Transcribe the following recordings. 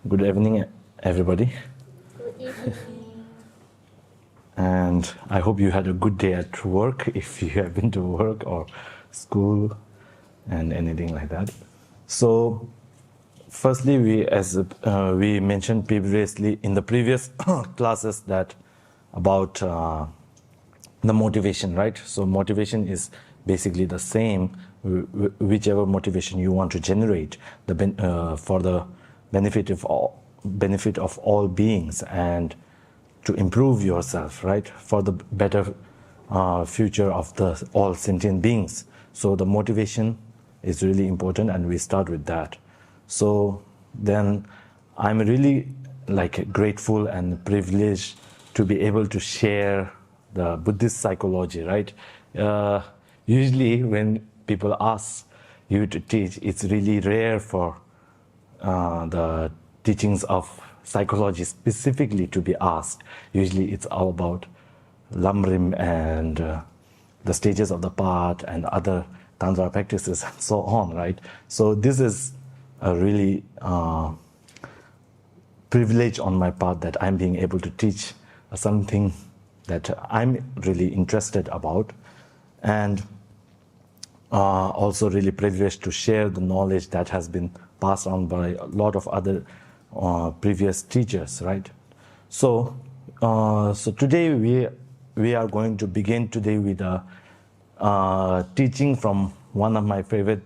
Good evening, everybody. Good evening. And I hope you had a good day at work, if you have been to work or school and anything like that. So, firstly, we mentioned previously in the previous classes that about the motivation, right? So motivation is basically the same, whichever motivation you want to generate for the benefit of all beings and to improve yourself, right? For the better future of the all sentient beings. So the motivation is really important, and we start with that. So then I'm really grateful and privileged to be able to share the Buddhist psychology, right? Usually when people ask you to teach, it's really rare for the teachings of psychology specifically to be asked. Usually it's all about Lamrim and the stages of the path and other Tantra practices and so on, right? So this is a really privilege on my part that I'm being able to teach something that I'm really interested about, and also really privileged to share the knowledge that has been passed on by a lot of other previous teachers, right? So today we are going to begin today with a teaching from one of my favorite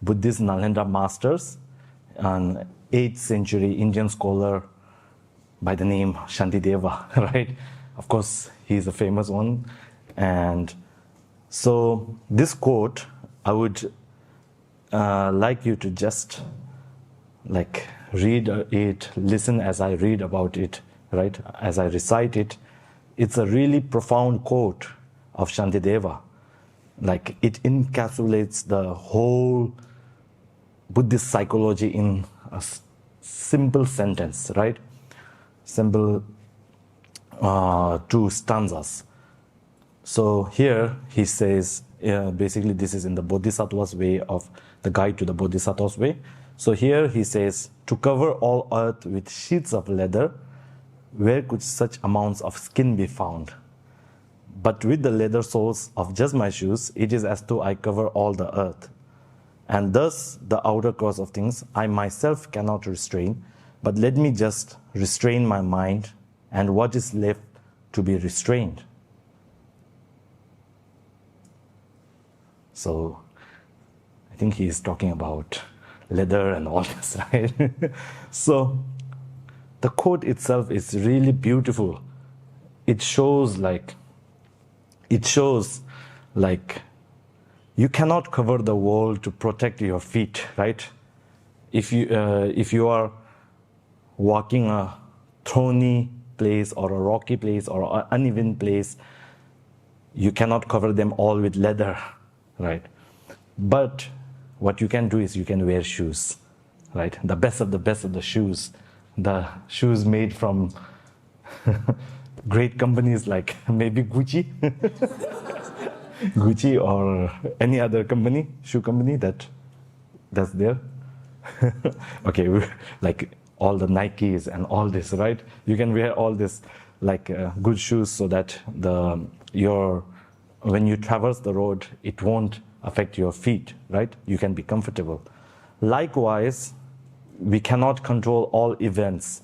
Buddhist Nalanda masters, an 8th century Indian scholar by the name Shantideva, right? Of course, he's a famous one. And so this quote, I would like you to just read it, listen as I read about it, right? As I recite it. It's a really profound quote of Shantideva. It encapsulates the whole Buddhist psychology in a simple sentence, right? Simple 2 stanzas. So here he says, basically this is in the Bodhisattva's way of the guide to the Bodhisattva's way. So here he says, to cover all earth with sheets of leather, where could such amounts of skin be found? But with the leather soles of just my shoes, it is as though I cover all the earth. And thus the outer course of things I myself cannot restrain, but let me just restrain my mind and what is left to be restrained. So I think he is talking about leather and all this, right? So the quote itself is really beautiful. It shows you cannot cover the world to protect your feet, right? If you are walking a thorny place or a rocky place or an uneven place, you cannot cover them all with leather, right? But what you can do is you can wear shoes, right? The best of the shoes. The shoes made from great companies like maybe Gucci, Gucci or any other company, shoe company that's there. Okay, all the Nikes and all this, right? You can wear all this good shoes so that when you traverse the road, it won't affect your feet, right? You can be comfortable. Likewise, we cannot control all events.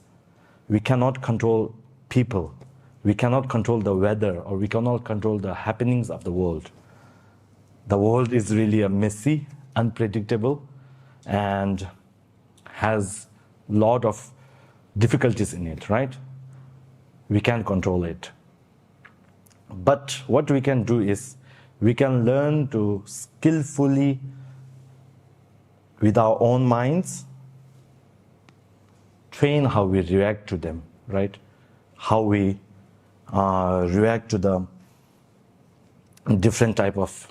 We cannot control people. We cannot control the weather, or we cannot control the happenings of the world. The world is really a messy, unpredictable, and has a lot of difficulties in it, right? We can't control it. But what we can do is we can learn to skillfully, with our own minds, train how we react to them, right? How we react to the different type of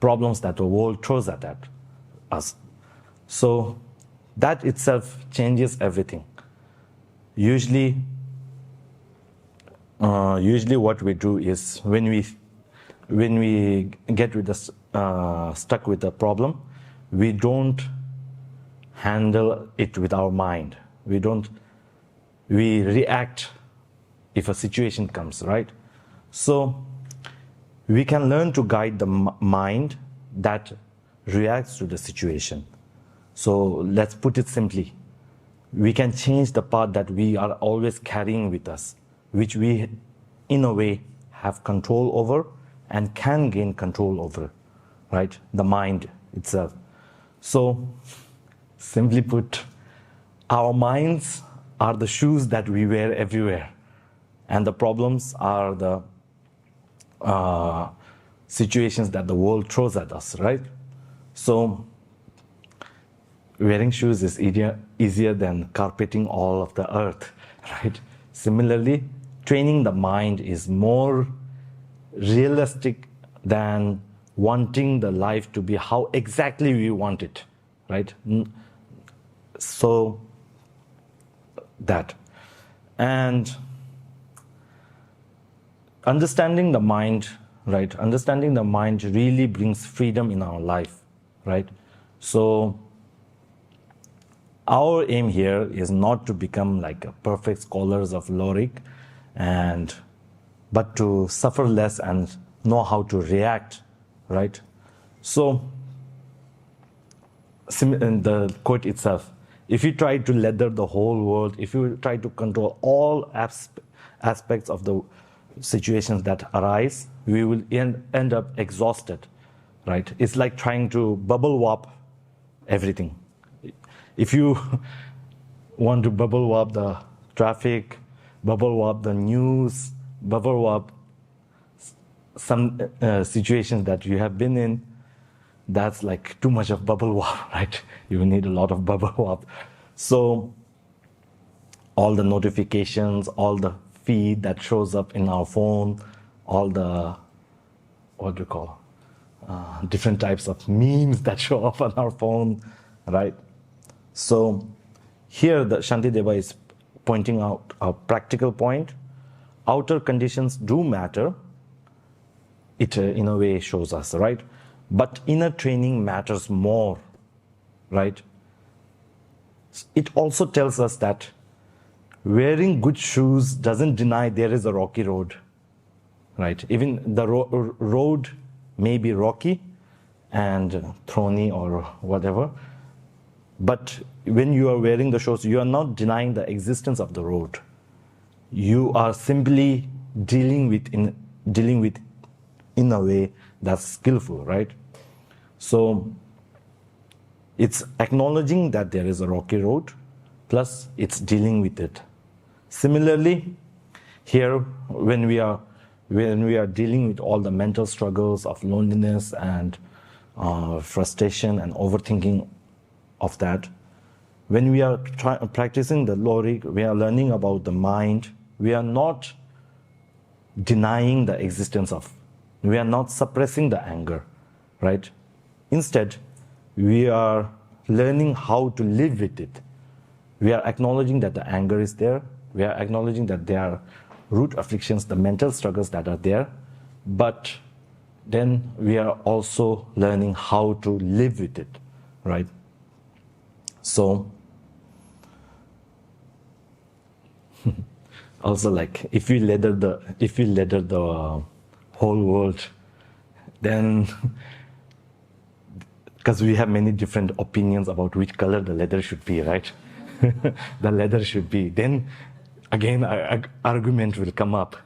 problems that the world throws at us. So that itself changes everything. Usually what we do is when we get stuck with a problem, we don't handle it with our mind. We react if a situation comes, right? So we can learn to guide the mind that reacts to the situation. So let's put it simply. We can change the part that we are always carrying with us, which we, in a way, have control over and can gain control over, right? The mind itself. So, simply put, our minds are the shoes that we wear everywhere, and the problems are the situations that the world throws at us, right? So, wearing shoes is easier than carpeting all of the earth, right? Similarly, training the mind is more realistic than wanting the life to be how exactly we want it, right? So, that. And understanding the mind, right? Understanding the mind really brings freedom in our life, right? So, our aim here is not to become like a perfect scholars of logic, but to suffer less and know how to react, right? So, in the quote itself, if you try to leather the whole world, if you try to control all aspects of the situations that arise, we will end up exhausted, right? It's like trying to bubble wrap everything. If you want to bubble wrap the traffic, bubble wrap the news, bubble wrap some situations that you have been in, that's like too much of bubble wrap, right? You need a lot of bubble wrap. So all the notifications, all the feed that shows up in our phone, all the, what do you call, different types of memes that show up on our phone, right? So here the Shantideva is pointing out a practical point. Outer conditions do matter. It in a way shows us, right? But inner training matters more, right? It also tells us that wearing good shoes doesn't deny there is a rocky road, right? Even the road may be rocky and thorny or whatever, but when you are wearing the shoes, you are not denying the existence of the road. You are simply dealing with in a way that's skillful, right? So it's acknowledging that there is a rocky road, plus it's dealing with it. Similarly, here when we are dealing with all the mental struggles of loneliness and frustration and overthinking of that, when we are practicing the logic, we are learning about the mind. We are not denying the existence of. We are not suppressing the anger, right? Instead, we are learning how to live with it. We are acknowledging that the anger is there. We are acknowledging that there are root afflictions, the mental struggles that are there. But then we are also learning how to live with it, right? So, also like if we leather the whole world, then because we have many different opinions about which color the leather should be, right? The leather should be. Then again, argument will come up.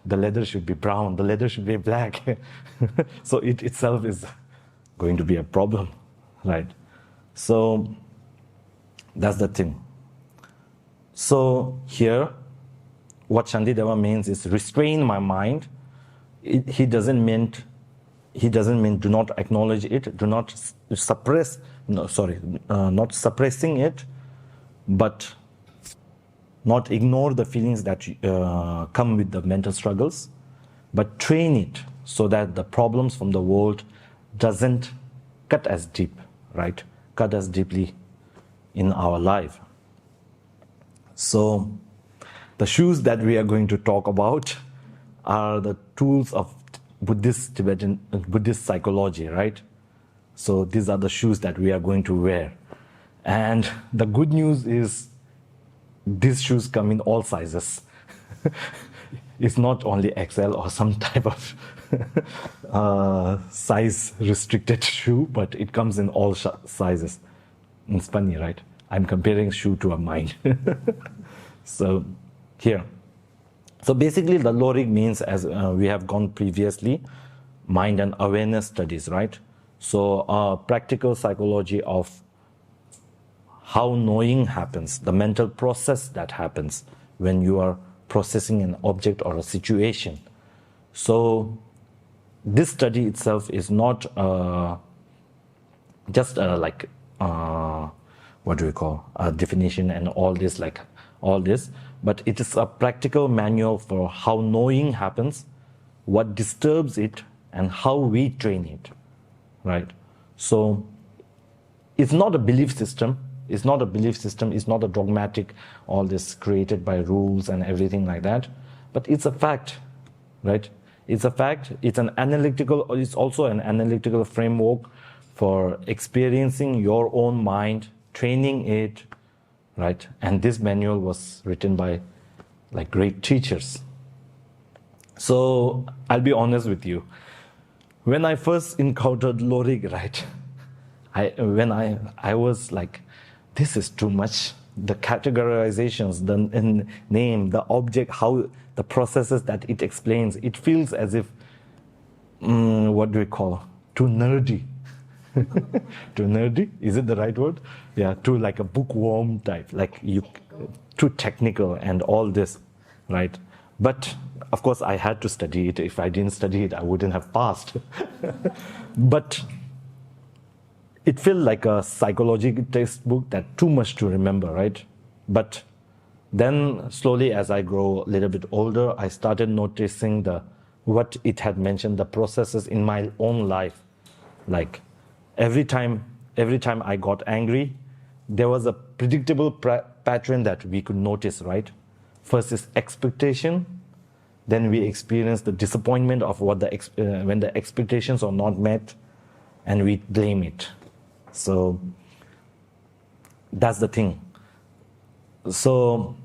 The leather should be brown. The leather should be black. So it itself is going to be a problem, right? So that's the thing. So here, what Shantideva means is restrain my mind. He doesn't mean do not acknowledge it, do not suppress, not suppressing it, but not ignore the feelings that come with the mental struggles, but train it so that the problems from the world doesn't cut as deep, right? Cut as deeply in our life. So the shoes that we are going to talk about are the tools of Buddhist psychology, right? So these are the shoes that we are going to wear. And the good news is these shoes come in all sizes. It's not only XL or some type of size restricted shoe, but it comes in all sizes. It's funny, right? I'm comparing shoe to a mind. So here. So basically the Lorik means, as we have gone previously, mind and awareness studies, right? So practical psychology of how knowing happens, the mental process that happens when you are processing an object or a situation. So this study itself is not just like what do we call a definition and all this, but it is a practical manual for how knowing happens, what disturbs it, and how we train it, right? So it's not a belief system. It's not a belief system. It's not a dogmatic, all this created by rules and everything like that. But it's a fact, right? It's a fact. It's an analytical. It's also an analytical framework for experiencing your own mind, training it, right? And this manual was written by like great teachers. So I'll be honest with you. When I first encountered Lorik, right, I was like, this is too much. The categorizations, the name, the object, how the processes that it explains, it feels as if, what do we call, too nerdy. Too nerdy? Is it the right word? Yeah, too like a bookworm type, like too technical and all this, right? But of course I had to study it. If I didn't study it, I wouldn't have passed. But it felt like a psychology textbook that too much to remember, right? But then slowly as I grow a little bit older, I started noticing what it had mentioned, the processes in my own life. Like every time I got angry, there was a predictable pattern that we could notice, right? First is expectation, then we experience the disappointment of when the expectations are not met, and we blame it. So that's the thing. So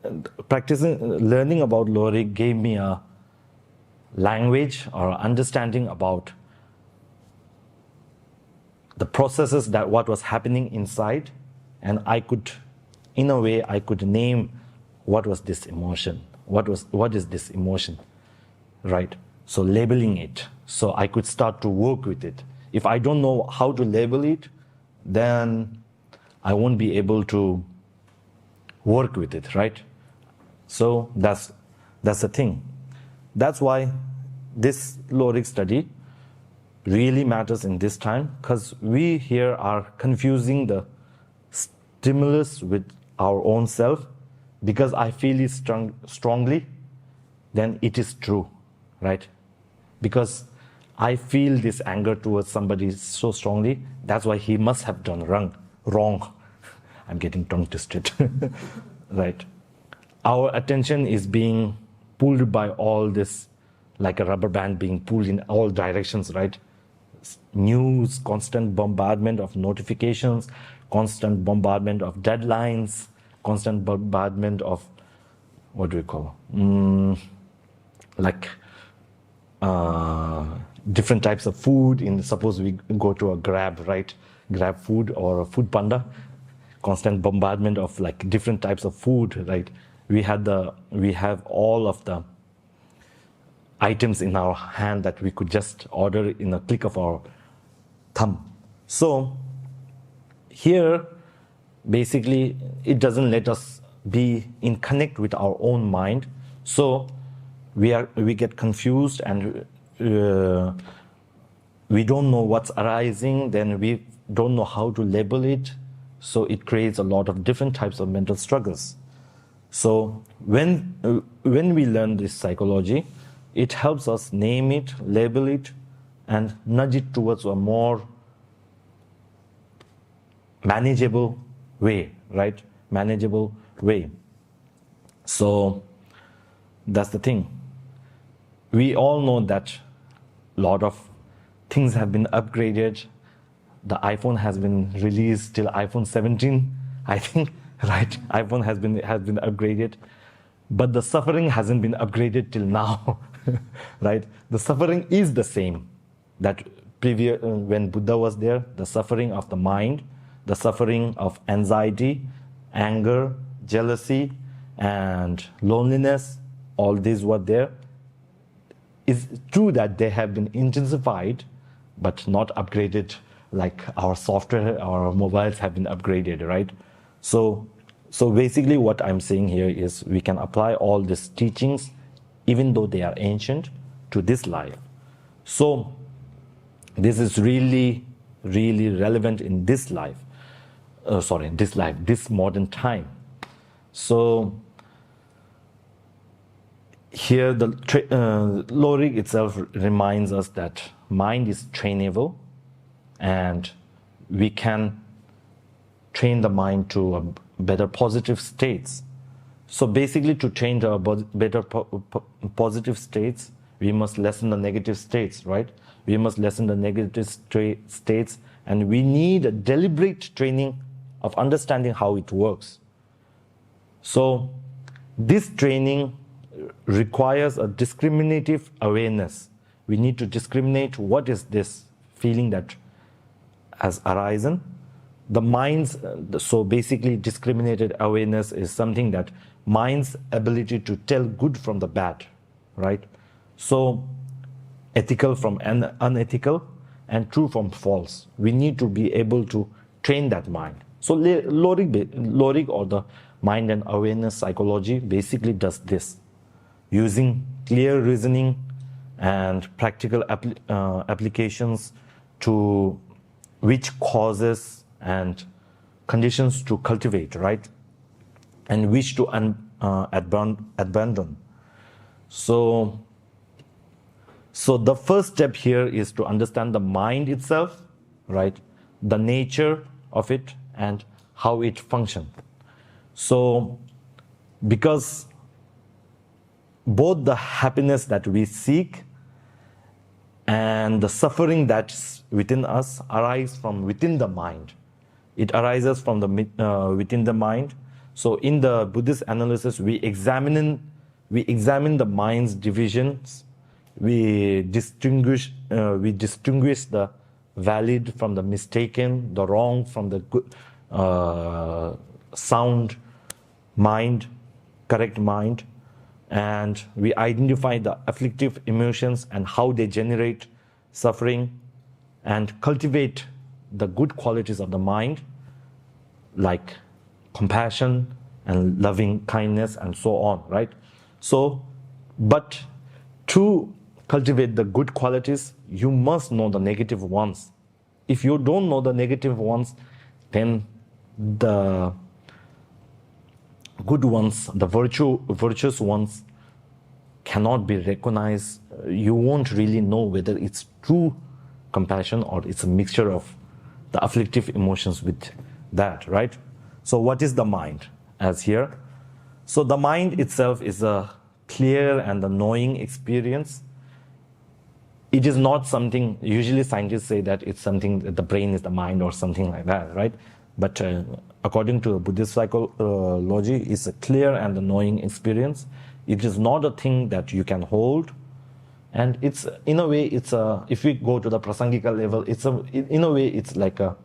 learning about Lorik gave me a language or understanding about the processes that what was happening inside, and in a way I could name what was this emotion, what is this emotion, right? So labeling it, so I could start to work with it. If I don't know how to label it, then I won't be able to work with it, right? So that's the thing. That's why this Lorik study really matters in this time, because we here are confusing the stimulus with our own self. Because I feel it strongly, then it is true, right? Because I feel this anger towards somebody so strongly, that's why he must have done wrong. I'm getting tongue twisted, right? Our attention is being pulled by all this, like a rubber band being pulled in all directions, right? News, constant bombardment of notifications, constant bombardment of deadlines, constant bombardment of, what do we call, different types of food. Suppose we go to a Grab, right? Grab food or a Food Panda, constant bombardment of like different types of food, right? We have all of the items in our hand that we could just order in a click of our thumb. So here, basically, it doesn't let us be in connect with our own mind. So we get confused, and we don't know what's arising. Then we don't know how to label it. So it creates a lot of different types of mental struggles. So when we learn this psychology, it helps us name it, label it, and nudge it towards a more manageable way, right? Manageable way. So that's the thing. We all know that a lot of things have been upgraded. the iPhone has been released till iPhone 17, I think, right? iPhone has been upgraded, but the suffering hasn't been upgraded till now, right? The suffering is the same that previous when Buddha was there. The suffering of the mind, the suffering of anxiety, anger, jealousy, and loneliness, all these were there. It's true that they have been intensified, but not upgraded like our software, our mobiles have been upgraded, right? So basically what I'm saying here is we can apply all these teachings, even though they are ancient, to this life. So this is really, really relevant in this life. This modern time. So here the Lorig itself reminds us that mind is trainable, and we can train the mind to a better positive states. So basically, to train to a better positive states, we must lessen the negative states, right? We must lessen the negative states, and we need a deliberate training of understanding how it works. So this training requires a discriminative awareness. We need to discriminate what is this feeling that has arisen. The mind's, so basically discriminated awareness is something that mind's ability to tell good from the bad, right? So ethical from unethical and true from false. We need to be able to train that mind. So Lorig or the mind and awareness psychology basically does this, using clear reasoning and practical applications to which causes and conditions to cultivate, right? And which to abandon. So the first step here is to understand the mind itself, right? The nature of it and how it functions. So because both the happiness that we seek and the suffering that's within us arise from within the mind. It arises from the within the mind. So in the Buddhist analysis, we examine the mind's divisions. We distinguish the valid from the mistaken, the wrong from the good, sound mind, correct mind, and we identify the afflictive emotions and how they generate suffering, and cultivate the good qualities of the mind, like compassion and loving kindness and so on, right? So, but to cultivate the good qualities, you must know the negative ones. If you don't know the negative ones, then the good ones, the virtuous ones cannot be recognized. You won't really know whether it's true compassion or it's a mixture of the afflictive emotions with that, right? So what is the mind as here? So the mind itself is a clear and a knowing experience. It is not something, usually scientists say that it's something that the brain is the mind or something like that, right? But according to Buddhist psychology, it's a clear and a knowing experience. It is not a thing that you can hold. And it's, in a way, it's a, if we go to the prasangika level, in a way, it's like a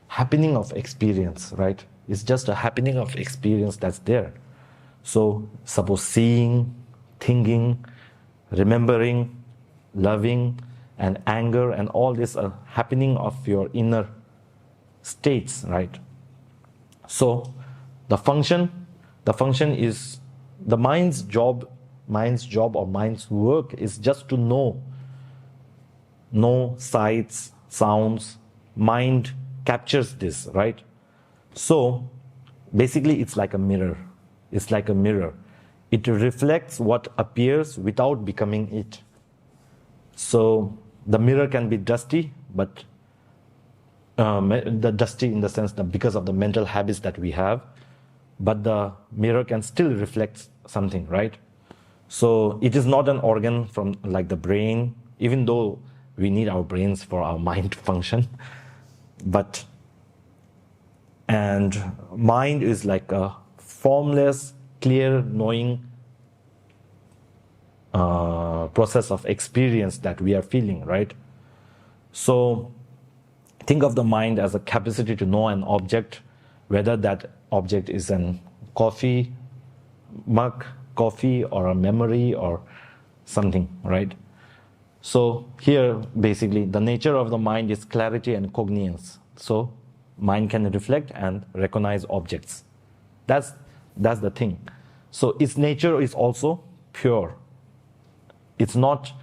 happening of experience, right? It's just a happening of experience that's there. So suppose seeing, thinking, remembering, loving, and anger, and all this are happening of your inner states, right? So the function is the mind's job or mind's work is just to know sights, sounds. Mind captures this, right? So basically it's like a mirror. It's like a mirror. It reflects what appears without becoming it. So the mirror can be dusty, but the dusty in the sense that because of the mental habits that we have, but the mirror can still reflect something, right? So it is not an organ from like the brain, even though we need our brains for our mind to function. And mind is like a formless, clear, knowing process of experience that we are feeling, right? So think of the mind as a capacity to know an object, whether that object is an coffee mug, coffee, or a memory, or something, right? So here, basically, the nature of the mind is clarity and cognience. So mind can reflect and recognize objects. That's the thing. So its nature is also pure. It's not,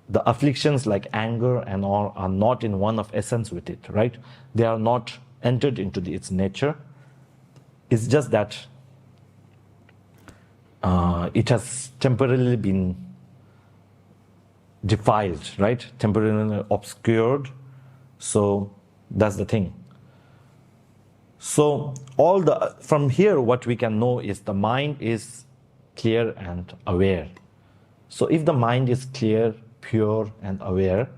the afflictions like anger and all are not in one of essence with it, right? They are not entered into its nature. It's just that it has temporarily been defiled, right? Temporarily obscured. So that's the thing. So from here, what we can know is the mind is clear and aware. So if the mind is clear, pure, and aware,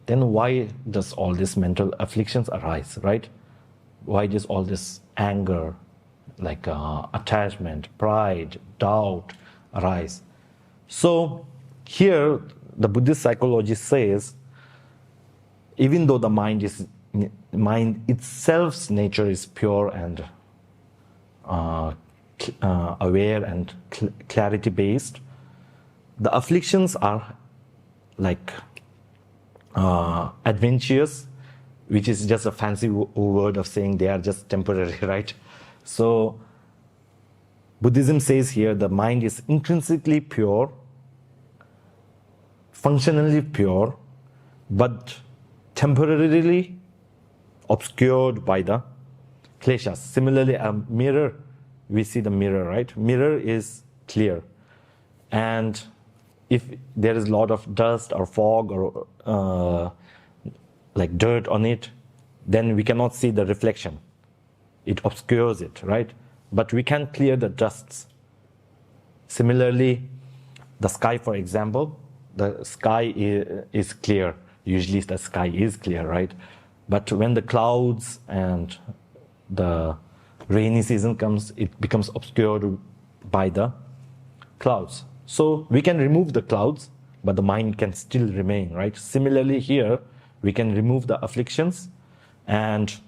then why does all these mental afflictions arise, right? Why does all this anger, like attachment, pride, doubt arise? So here, the Buddhist psychology says, even though the mind itself's nature is pure and aware and clarity based, the afflictions are like adventures, which is just a fancy word of saying they are just temporary, right? So Buddhism says here the mind is intrinsically pure, functionally pure, but temporarily obscured by the kleshas. Similarly, a mirror, we see the mirror, right? Mirror is clear, and if there is a lot of dust or fog or like dirt on it, then we cannot see the reflection. It obscures it, right? But we can clear the dusts. Similarly, the sky, for example, the sky is clear. Usually the sky is clear, right? But when the clouds and the rainy season comes, it becomes obscured by the clouds. So we can remove the clouds, but the mind can still remain, right? Similarly here, we can remove the afflictions and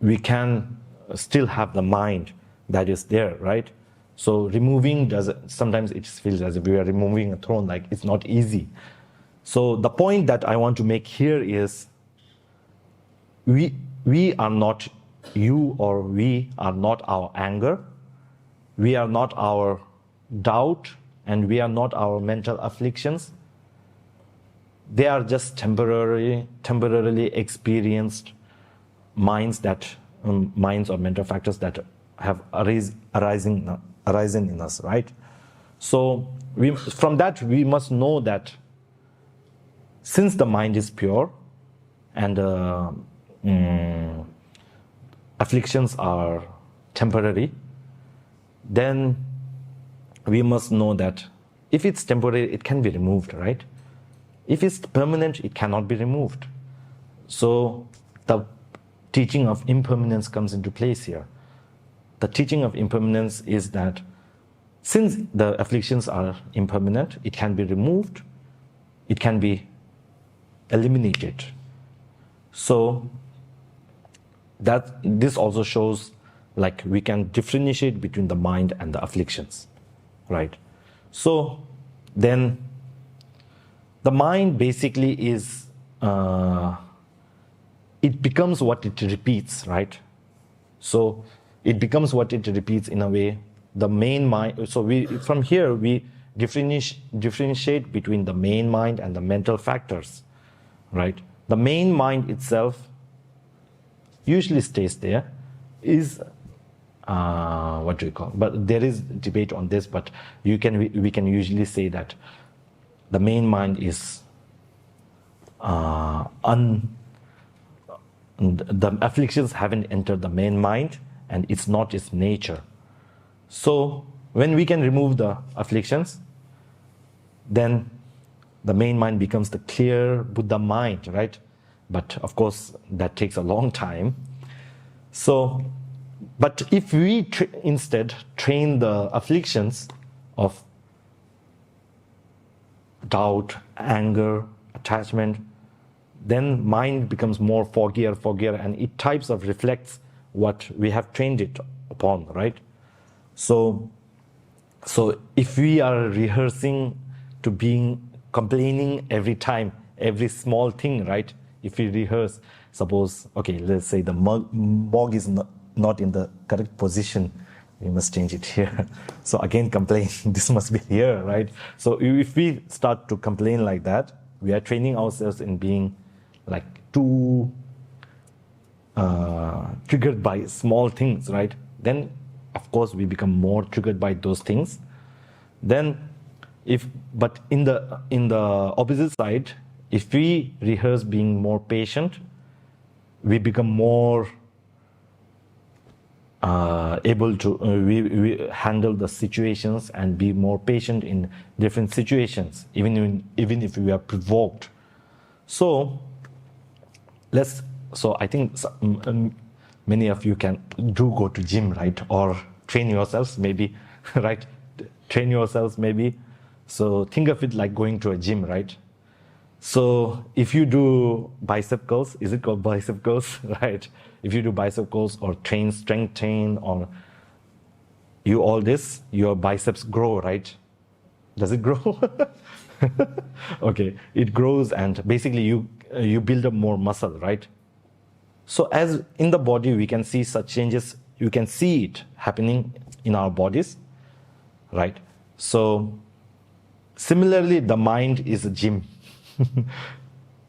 we can still have the mind that is there, right? So removing sometimes it feels as if we are removing a throne, like it's not easy. So the point that I want to make here is we are not you, or we are not our anger, we are not our doubt, and we are not our mental afflictions. They are just temporarily experienced minds or mental factors that have arisen in us, right? So from that we must know that since the mind is pure and afflictions are temporary, then we must know that if it's temporary, it can be removed, right? If it's permanent, it cannot be removed. So the teaching of impermanence comes into place here. The teaching of impermanence is that since the afflictions are impermanent, it can be removed, it can be eliminated. So that this also shows like we can differentiate between the mind and the afflictions, right? So then the mind basically is it becomes what it repeats, right? So it becomes what it repeats in a way. The main mind, so from here we differentiate between the main mind and the mental factors, right? The main mind itself usually stays there, is what do you call? But there is debate on this. But we can usually say that the main mind is the afflictions haven't entered the main mind, and it's not its nature. So when we can remove the afflictions, then the main mind becomes the clear Buddha mind, right? But of course, that takes a long time. So, but if we instead train the afflictions of doubt, anger, attachment, then mind becomes more foggier, and it types of reflects what we have trained it upon, right? So if we are rehearsing to being complaining every time, every small thing, right? If we rehearse, suppose, okay, let's say the mug is not in the correct position, we must change it here. So again, complain, this must be here, right? So if we start to complain like that, we are training ourselves in being like too triggered by small things, right? Then, of course, we become more triggered by those things. Then, but in the opposite side, if we rehearse being more patient, we become more able to we handle the situations and be more patient in different situations, even if we are provoked. So I think many of you do go to gym, right? Or train yourselves, maybe, right? Train yourselves, maybe. So think of it like going to a gym, right? So if you do bicep curls, is it called bicep curls, right? If you do bicep curls or strength train, or you all this, your biceps grow, right? Does it grow? Okay, it grows, and basically you build up more muscle, right? So as in the body, we can see such changes. You can see it happening in our bodies, right? So similarly, the mind is a gym.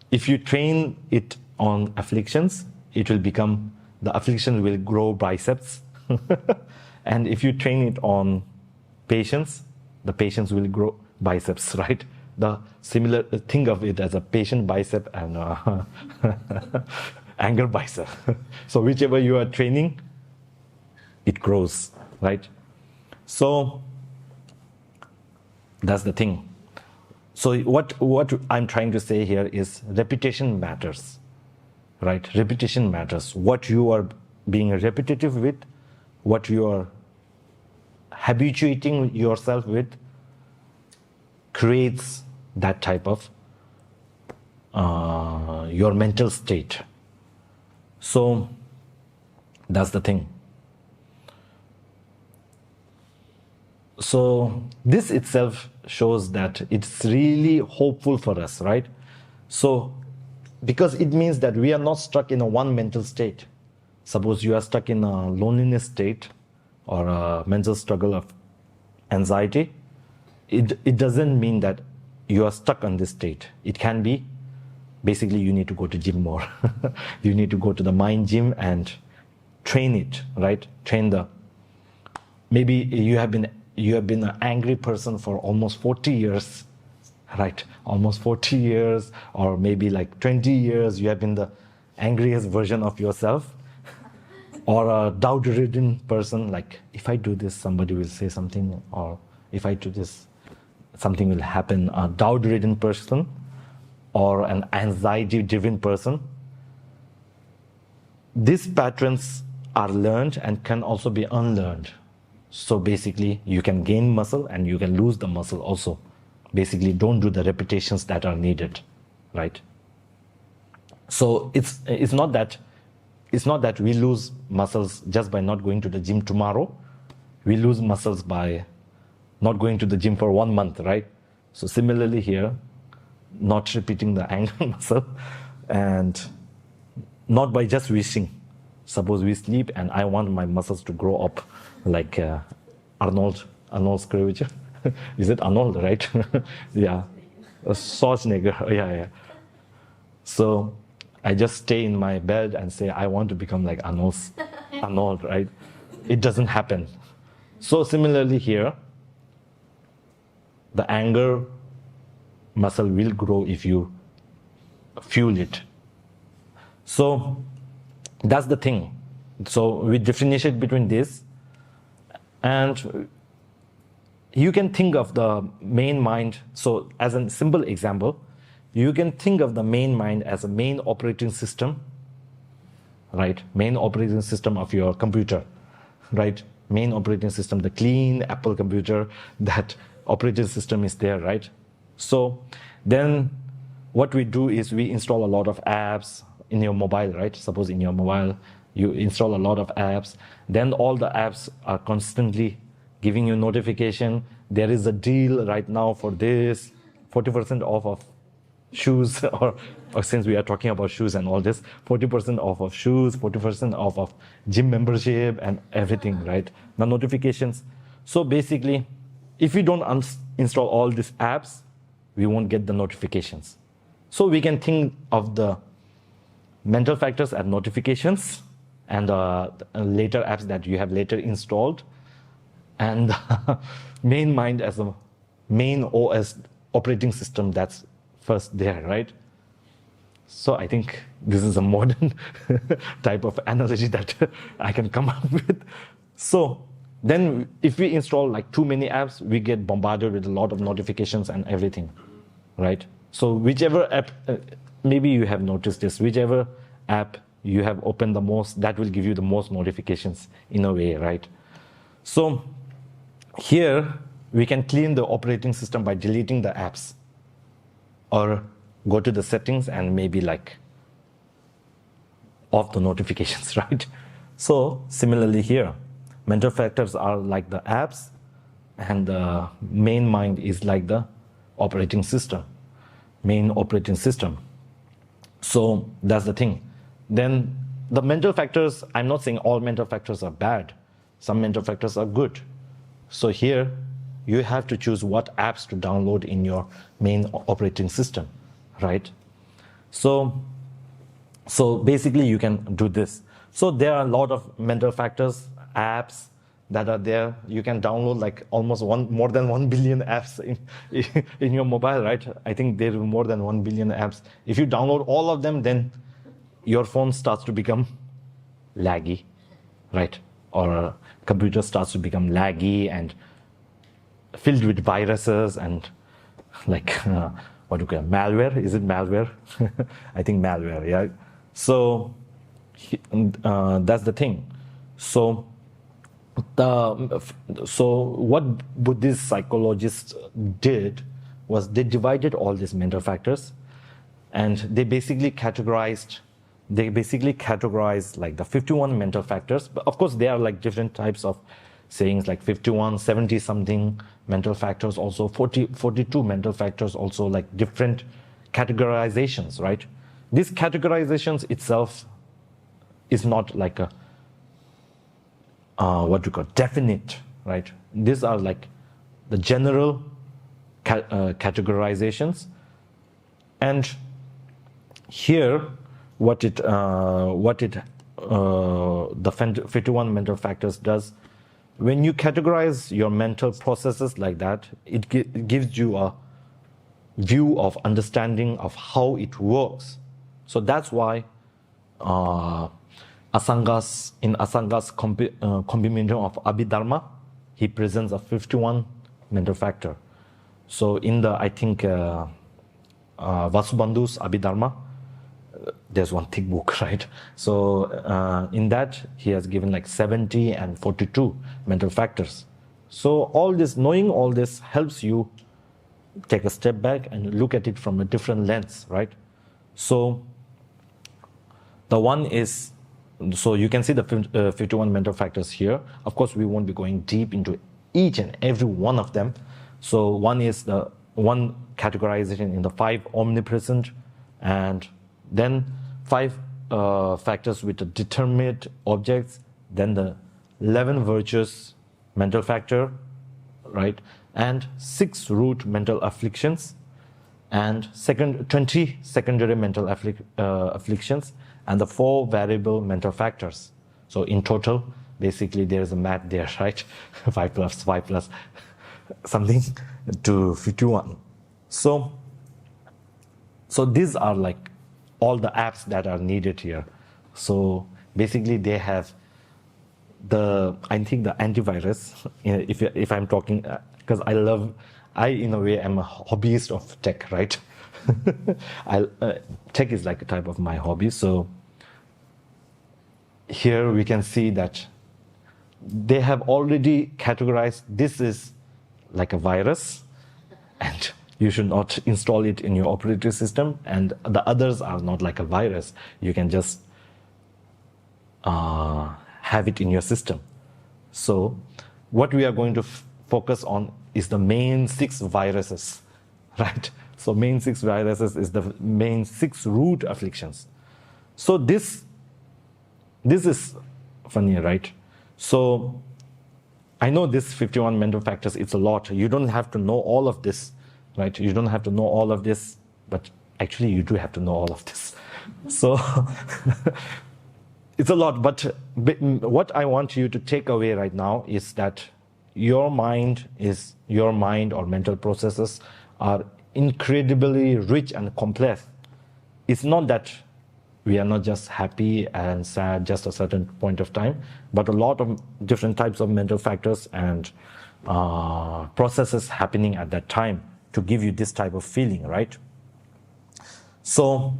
If you train it on afflictions, it will become, the affliction will grow biceps. And if you train it on patience, the patience will grow biceps, right? The similar, think of it as a patient bicep and anger bicep. So whichever you are training, it grows, right? So that's the thing. So what I'm trying to say here is repetition matters, right? Repetition matters. What you are being repetitive with, what you are habituating yourself with, creates that type of your mental state. So that's the thing. So this itself shows that it's really hopeful for us, right? So because it means that we are not stuck in a one mental state. Suppose you are stuck in a loneliness state or a mental struggle of anxiety, it doesn't mean that you are stuck on this state. It can be, basically you need to go to gym more. You need to go to the mind gym and train it, right? Maybe you have been an angry person for almost 40 years, right? Almost 40 years, or maybe like 20 years, you have been the angriest version of yourself. Or a doubt-ridden person, like, if I do this, somebody will say something, or if I do this, something will happen. A doubt-ridden person, or an anxiety-driven person. These patterns are learned and can also be unlearned. So basically, you can gain muscle and you can lose the muscle also. Basically, don't do the repetitions that are needed, right? So it's not that we lose muscles just by not going to the gym tomorrow. We lose muscles by not going to the gym for 1 month, right? So similarly here, not repeating the anger muscle, and not by just wishing. Suppose we sleep and I want my muscles to grow up like Arnold's curvature. Is it Arnold, right? Yeah. Schwarzenegger. Yeah. So I just stay in my bed and say, I want to become like Arnold, right? It doesn't happen. So similarly here, the anger muscle will grow if you fuel it. So that's the thing. So we differentiate between this, and you can think of the main mind. So as a simple example, you can think of the main mind as a main operating system, right? Main operating system of your computer, right? Main operating system, the clean Apple computer, that operating system is there, right? So then what we do is we install a lot of apps in your mobile, right? Suppose in your mobile, you install a lot of apps, then all the apps are constantly giving you notification. There is a deal right now for this, 40% off of shoes, or since we are talking about shoes and all this, 40% off of shoes, 40% off of gym membership and everything, right? The notifications. So basically, if we don't install all these apps, we won't get the notifications. So we can think of the mental factors as notifications, and later apps that you have later installed, and main mind as a main OS operating system that's first there, right? So I think this is a modern type of analogy that I can come up with. So then if we install like too many apps, we get bombarded with a lot of notifications and everything, right? So whichever app, maybe you have noticed this, whichever app you have opened the most, that will give you the most notifications in a way, right? So here we can clean the operating system by deleting the apps, or go to the settings and maybe like off the notifications, right? So similarly here, mental factors are like the apps, and the main mind is like the operating system, main operating system. So that's the thing. Then the mental factors, I'm not saying all mental factors are bad. Some mental factors are good. So here you have to choose what apps to download in your main operating system, right? So basically you can do this. So there are a lot of mental factors, apps that are there. You can download like almost more than 1 billion apps in your mobile, right? I think there are more than 1 billion apps. If you download all of them, then your phone starts to become laggy, right? Or computer starts to become laggy and filled with viruses and like what do you call it? Malware? Is it malware? I think malware, yeah. So that's the thing. So what Buddhist psychologists did was they divided all these mental factors, and they basically categorized like the 51 mental factors. But of course there are like different types of sayings, like 51, 70 something mental factors, also 42 mental factors, also like different categorizations, right? These categorizations itself is not like a what we call definite, right? These are like the general categorizations. And here the 51 mental factors does, when you categorize your mental processes like that, it gives you a view of understanding of how it works. So that's why Asanga's combination of Abhidharma, he presents a 51 mental factor. So in the, I think, Vasubandhu's Abhidharma, there's one thick book, right? So in that, he has given like 70 and 42 mental factors. So all this, knowing all this helps you take a step back and look at it from a different lens, right? So the one is, so you can see the 51 mental factors here. Of course, we won't be going deep into each and every one of them. So one is the one categorization in the 5 omnipresent, and then 5 factors with the determinate objects, then the 11 virtuous mental factor, right? And 6 root mental afflictions, and 20 secondary mental afflictions, and the 4 variable mental factors. So in total, basically there's a math there, right? 5 plus 5 plus something to 51. So these are like all the apps that are needed here. So basically they have I think the antivirus, if I'm talking, because I in a way am a hobbyist of tech, right? Tech is like a type of my hobby. So here we can see that they have already categorized this is like a virus, and you should not install it in your operating system, and the others are not like a virus. You can just have it in your system. So what we are going to focus on is the main 6 viruses, right? So main 6 viruses is the main 6 root afflictions. So this is funny, right? So I know this 51 mental factors, it's a lot. You don't have to know all of this, right? You don't have to know all of this, but actually you do have to know all of this. So it's a lot, but what I want you to take away right now is that your mind or mental processes are incredibly rich and complex. It's not that we are not just happy and sad just a certain point of time, but a lot of different types of mental factors and processes happening at that time to give you this type of feeling, right? So,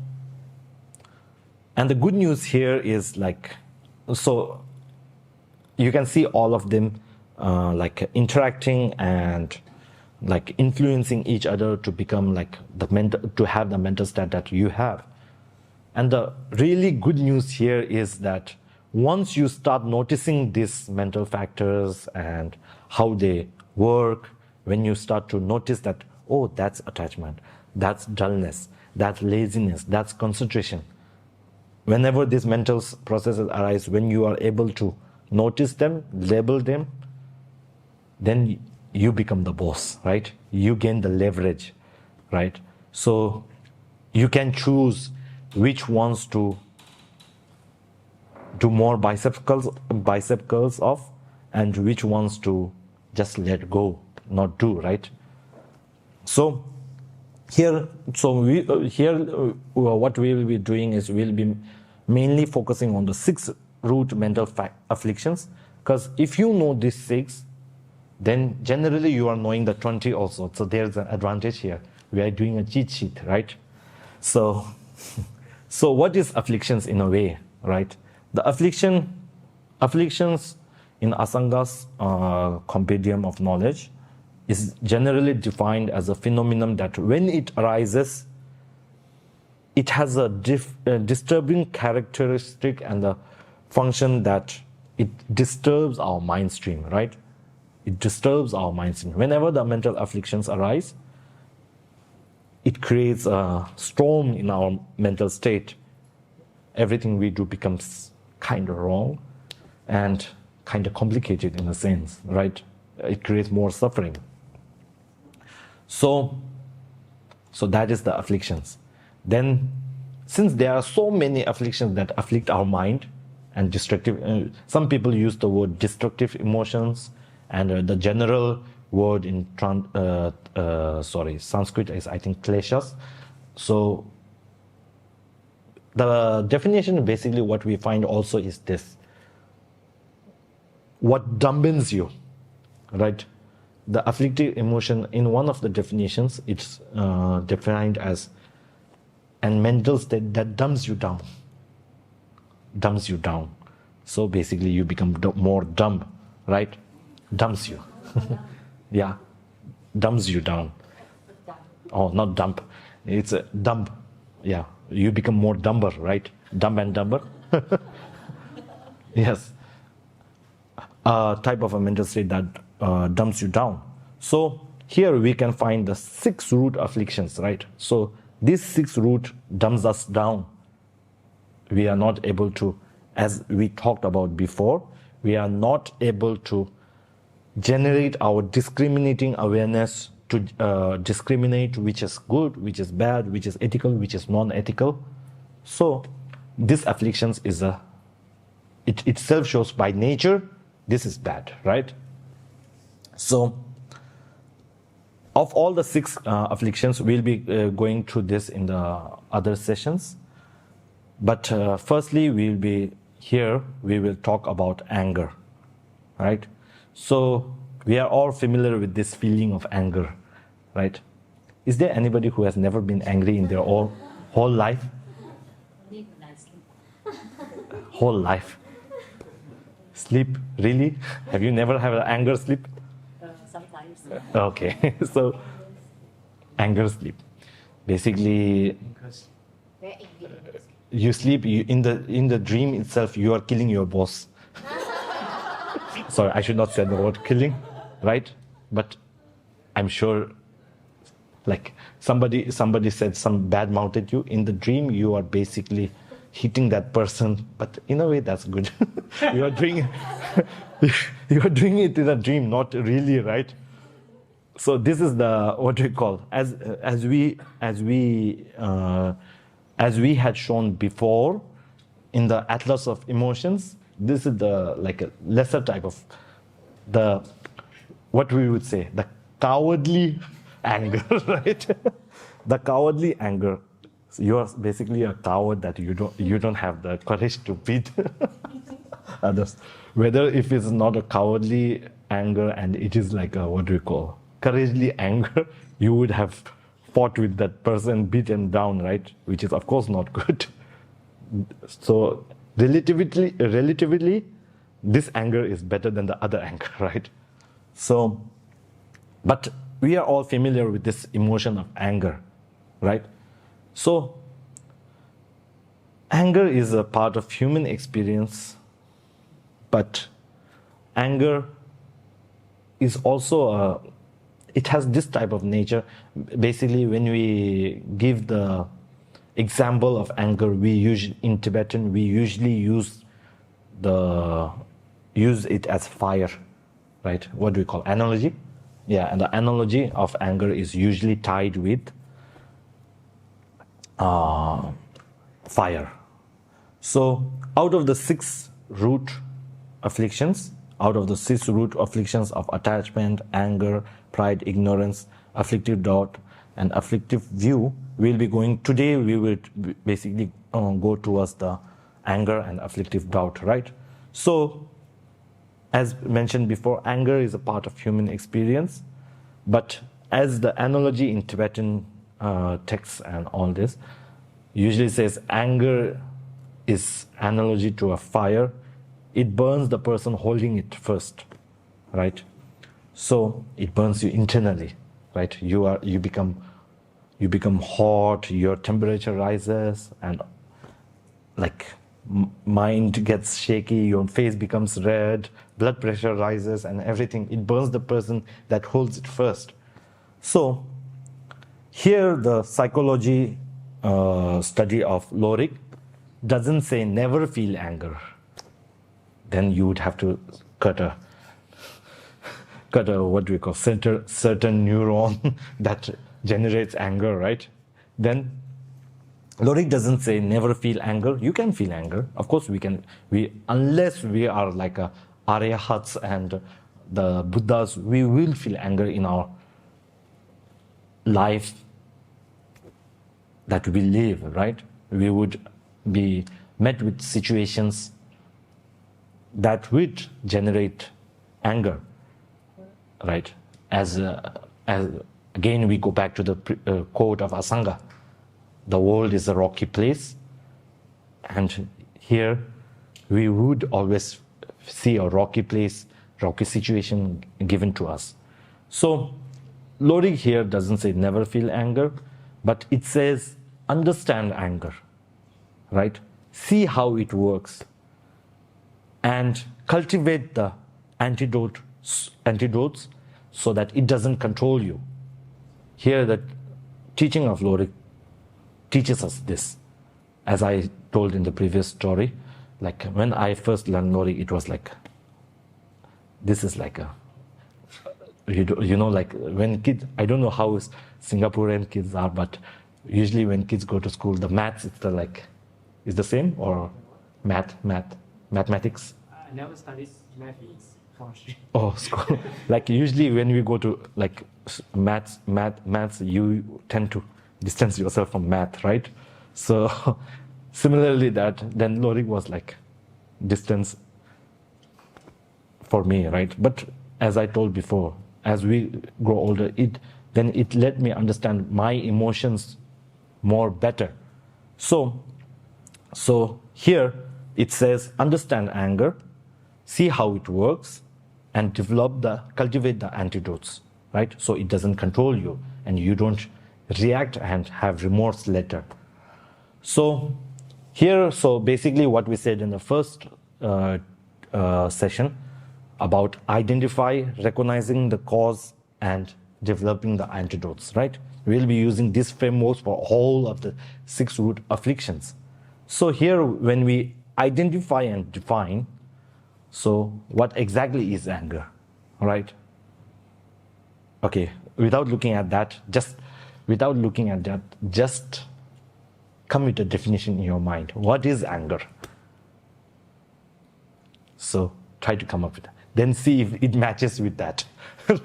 and the good news here is like, so you can see all of them like interacting and like influencing each other to become like to have the mental state that you have. And the really good news here is that once you start noticing these mental factors and how they work, when you start to notice that, oh, that's attachment, that's dullness, that's laziness, that's concentration. Whenever these mental processes arise, when you are able to notice them, label them, then you become the boss, right? You gain the leverage, right? So you can choose which ones to do more bicep curls of, and which ones to just let go, not do, right? So here, what we will be doing is we'll be mainly focusing on the 6 root mental afflictions, because if you know these 6, then generally you are knowing the 20 also. So there's an advantage here. We are doing a cheat sheet, right? So what is afflictions in a way, right? The afflictions in Asanga's compendium of knowledge is generally defined as a phenomenon that when it arises, it has a disturbing characteristic and the function that it disturbs our mind stream, right? It disturbs our mind stream. Whenever the mental afflictions arise, it creates a storm in our mental state. Everything we do becomes kind of wrong and kind of complicated in a sense, right? It creates more suffering. So that is the afflictions. Then, since there are so many afflictions that afflict our mind and destructive, some people use the word destructive emotions, and the general word in Sanskrit is, I think, kleshas. So the definition, basically what we find also is this: what dumbens you, right? The afflictive emotion, in one of the definitions, it's defined as a mental state that dumbs you down. Dumbs you down. So basically you become more dumb, right? Dumps you. Yeah, dumbs you down. Oh, not dump. It's a dump. Yeah, you become more dumber, right? Dumb and dumber. Yes. Type of a mental state that dumps you down. So here we can find the 6 root afflictions, right? So this 6 root dumps us down. We are not able to, as we talked about before, we are not able to generate our discriminating awareness to discriminate which is good, which is bad, which is ethical, which is non-ethical. So this afflictions is it itself shows by nature this is bad, right? So of all the 6 afflictions, we'll be going through this in the other sessions. But firstly, we will talk about anger, right? So we are all familiar with this feeling of anger, right? Is there anybody who has never been angry in their whole life? Whole life. Sleep, really? Have you never had an anger sleep? Sometimes. Okay, so anger sleep. Basically, you sleep, in the dream itself, you are killing your boss. Sorry, I should not say the word killing, right? But I'm sure, like somebody said some bad mouthed you. In the dream, you are basically hitting that person, but in a way that's good. you are doing it in a dream, not really, right? So this is the what we call as we had shown before in the Atlas of Emotions. This is the like a lesser type of the what we would say the cowardly anger, right? The cowardly anger. So you are basically a coward that you don't have the courage to beat others. Whether if it's not a cowardly anger and it is like a what do we call courageous anger, you would have fought with that person, beaten down, right? Which is of course not good. So relatively, this anger is better than the other anger, right? So, but we are all familiar with this emotion of anger, right? So, anger is a part of human experience, but anger is also it has this type of nature. Basically, when we give the example of anger, in Tibetan we usually use it as fire, right? What do we call analogy? Yeah, and the analogy of anger is usually tied with fire. So out of the six root afflictions of attachment, anger, pride, ignorance, afflictive doubt, and afflictive view, we will basically go towards the anger and afflictive doubt, right? So, as mentioned before, anger is a part of human experience, but as the analogy in Tibetan texts and all this usually says, anger is analogy to a fire. It burns the person holding it first, right? So it burns you internally, right? You become hot, your temperature rises, and like mind gets shaky, your face becomes red, blood pressure rises, and everything. It burns the person that holds it first. So here the psychology study of Lorik doesn't say never feel anger. Then you would have to cut a what do we call certain neuron that generates anger, right? Then Lorik doesn't say never feel anger. You can feel anger. Of course we can. Unless we are like a Aryahats and the Buddhas, we will feel anger in our life that we live, right? We would be met with situations that would generate anger, right? As again we go back to the quote of Asanga, the world is a rocky place, and here we would always see a rocky place, rocky situation given to us. So Lorik here doesn't say never feel anger, but it says understand anger, right? See how it works and cultivate the antidotes so that it doesn't control you. Here the teaching of Lorik teaches us this. As I told in the previous story, like when I first learned Lorik, it was like, this is like a, you know, like when kids, I don't know how Singaporean kids are, but usually when kids go to school, the maths, is the same, or mathematics? I never studied math in forestry. Oh, school. Like usually when we go to like maths, you tend to distance yourself from math, right? So similarly then Lorik was like distance for me, right? But as I told before, as we grow older, then it let me understand my emotions more better. So here it says, understand anger, see how it works, and cultivate the antidotes, right? So it doesn't control you and you don't react and have remorse later. So here, so basically what we said in the first session about identify, recognizing the cause, and developing the antidotes, right? We'll be using these frameworks for all of the 6 root afflictions. So here, when we identify and define, so what exactly is anger, right? Okay, without looking at that, just come with a definition in your mind. What is anger? So try to come up with that. Then see if it matches with that,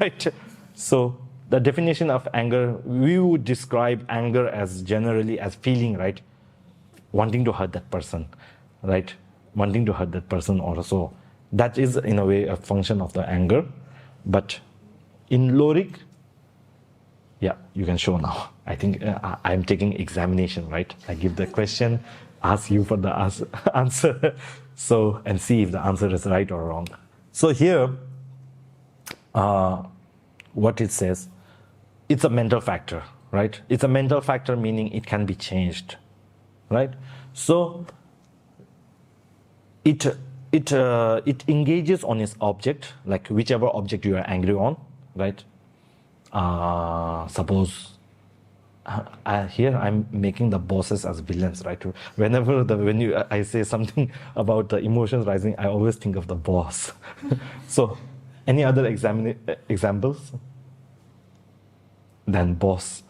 right? So the definition of anger, we would describe anger as generally as feeling, right? Wanting to hurt that person, right? Wanting to hurt that person also. That is in a way a function of the anger. But in Lorik, yeah, you can show now. I think I'm taking examination, right? I give the question, ask you for the answer. So, and see if the answer is right or wrong. So here, what it says, it's a mental factor, right? It's a mental factor, meaning it can be changed, right? So it engages on its object, like whichever object you are angry on, right? Suppose here I'm making the bosses as villains, right? Whenever I say something about the emotions rising, I always think of the boss. So, any other examples than boss?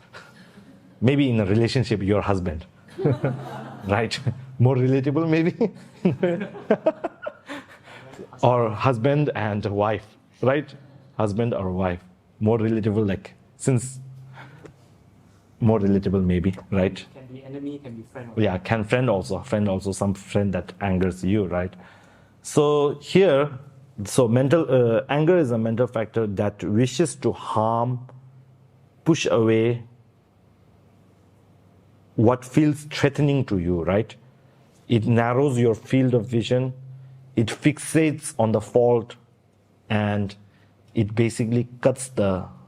Maybe in a relationship, your husband, right? More relatable, maybe. Or husband and wife, right? Husband or wife, more relatable. Like since. More relatable maybe, right? Can be enemy, can be friend. Also. Yeah, friend also, some friend that angers you, right? So here, mental anger is a mental factor that wishes to harm, push away what feels threatening to you, right? It narrows your field of vision, it fixates on the fault, and it basically cuts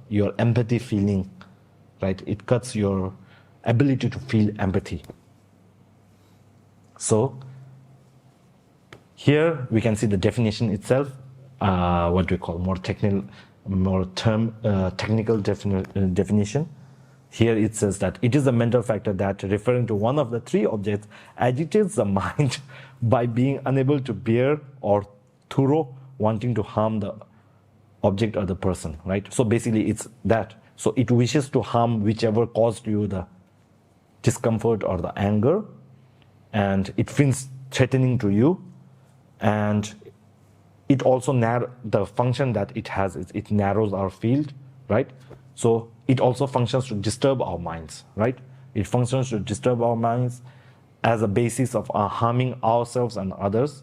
your empathy feeling. Right? It cuts your ability to feel empathy. So here we can see the definition itself. What we call more technical definition. Here it says that it is a mental factor that, referring to one of the 3 objects, agitates the mind by being unable to bear or thorough wanting to harm the object or the person. Right? So basically, it's that. So it wishes to harm whichever caused you the discomfort or the anger, and it feels threatening to you, and it also the function that it has is it narrows our field, right? So it also functions to disturb our minds, right? It functions to disturb our minds as a basis of harming ourselves and others.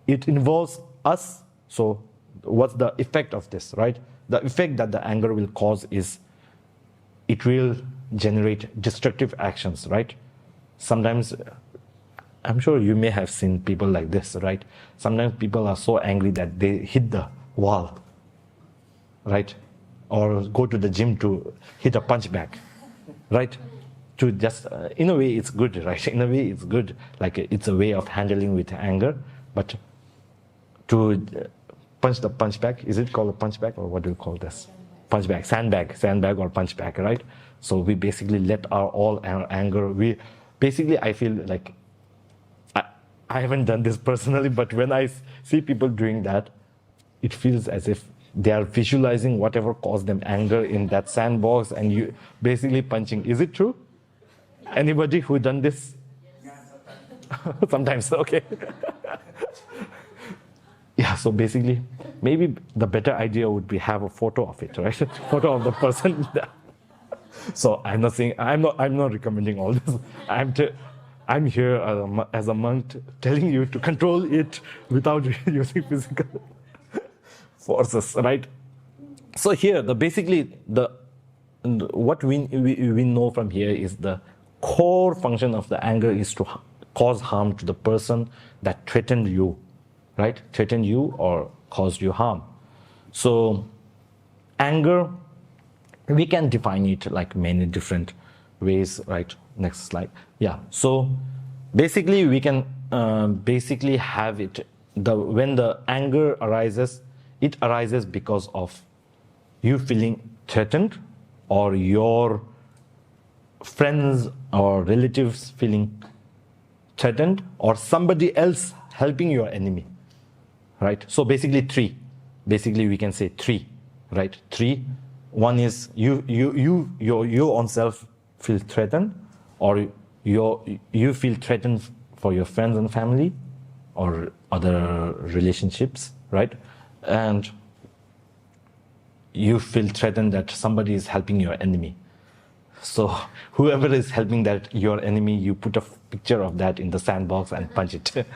It involves us. So what's the effect of this, right? The effect that the anger will cause is it will generate destructive actions, right? Sometimes, I'm sure you may have seen people like this, right? Sometimes people are so angry that they hit the wall, right? Or go to the gym to hit a punch bag, right? To just, in a way it's good, right? In a way it's good, like it's a way of handling with anger, but to punch the punch bag, is it called a punch bag or what do you call this? Punch bag, sandbag or punch bag, right? So we basically let all our anger, I feel like, I haven't done this personally, but when I see people doing that, it feels as if they are visualizing whatever caused them anger in that sandbox and you basically punching. Is it true? Anybody who done this? Sometimes, okay. Yeah, so basically, maybe the better idea would be have a photo of it, right? Photo of the person. So I'm not saying, I'm not recommending all this. I'm here as a monk telling you to control it without using physical forces, right? So here, basically the what we know from here is the core function of the anger is to cause harm to the person that threatened you, right? Threatened you or caused you harm. So anger, we can define it like many different ways, right? Next slide. Yeah. So basically we can basically have it, when the anger arises, it arises because of you feeling threatened, or your friends or relatives feeling threatened, or somebody else helping your enemy, right? So basically three. Basically we can say three, right? Three. One is your own self feel threatened, or you feel threatened for your friends and family or other relationships, right? And you feel threatened that somebody is helping your enemy. So whoever is helping that your enemy, you put a picture of that in the sandbox and punch it.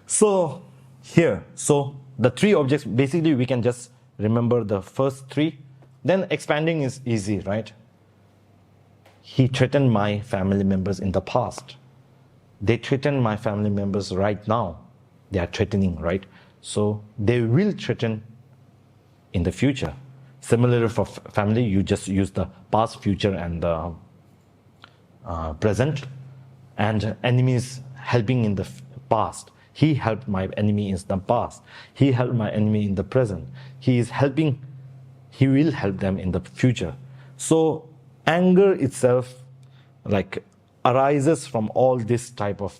So here, so the three objects, basically we can just remember the first three. Then expanding is easy, right? He threatened my family members in the past. They threaten my family members right now. They are threatening, right? So they will threaten in the future. Similarly for family, you just use the past, future, and the present. And enemies helping in the past. He helped my enemy in the past. He helped my enemy in the present. He is helping. He will help them in the future. So anger itself, like, arises from all this type of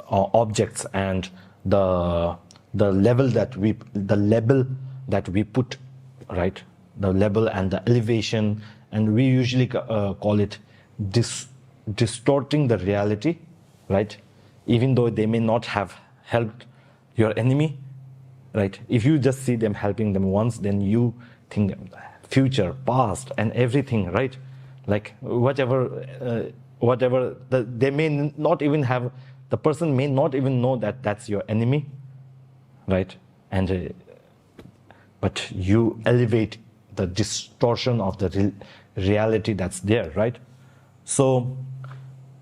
objects, and the level that we put, right? The level and the elevation, and we usually call it distorting the reality, right? Even though they may not have helped your enemy, right? If you just see them helping them once, then you think future, past, and everything, right? Like whatever, they may not even have, the person may not even know that that's your enemy, right? And but you elevate the distortion of the reality that's there, right? So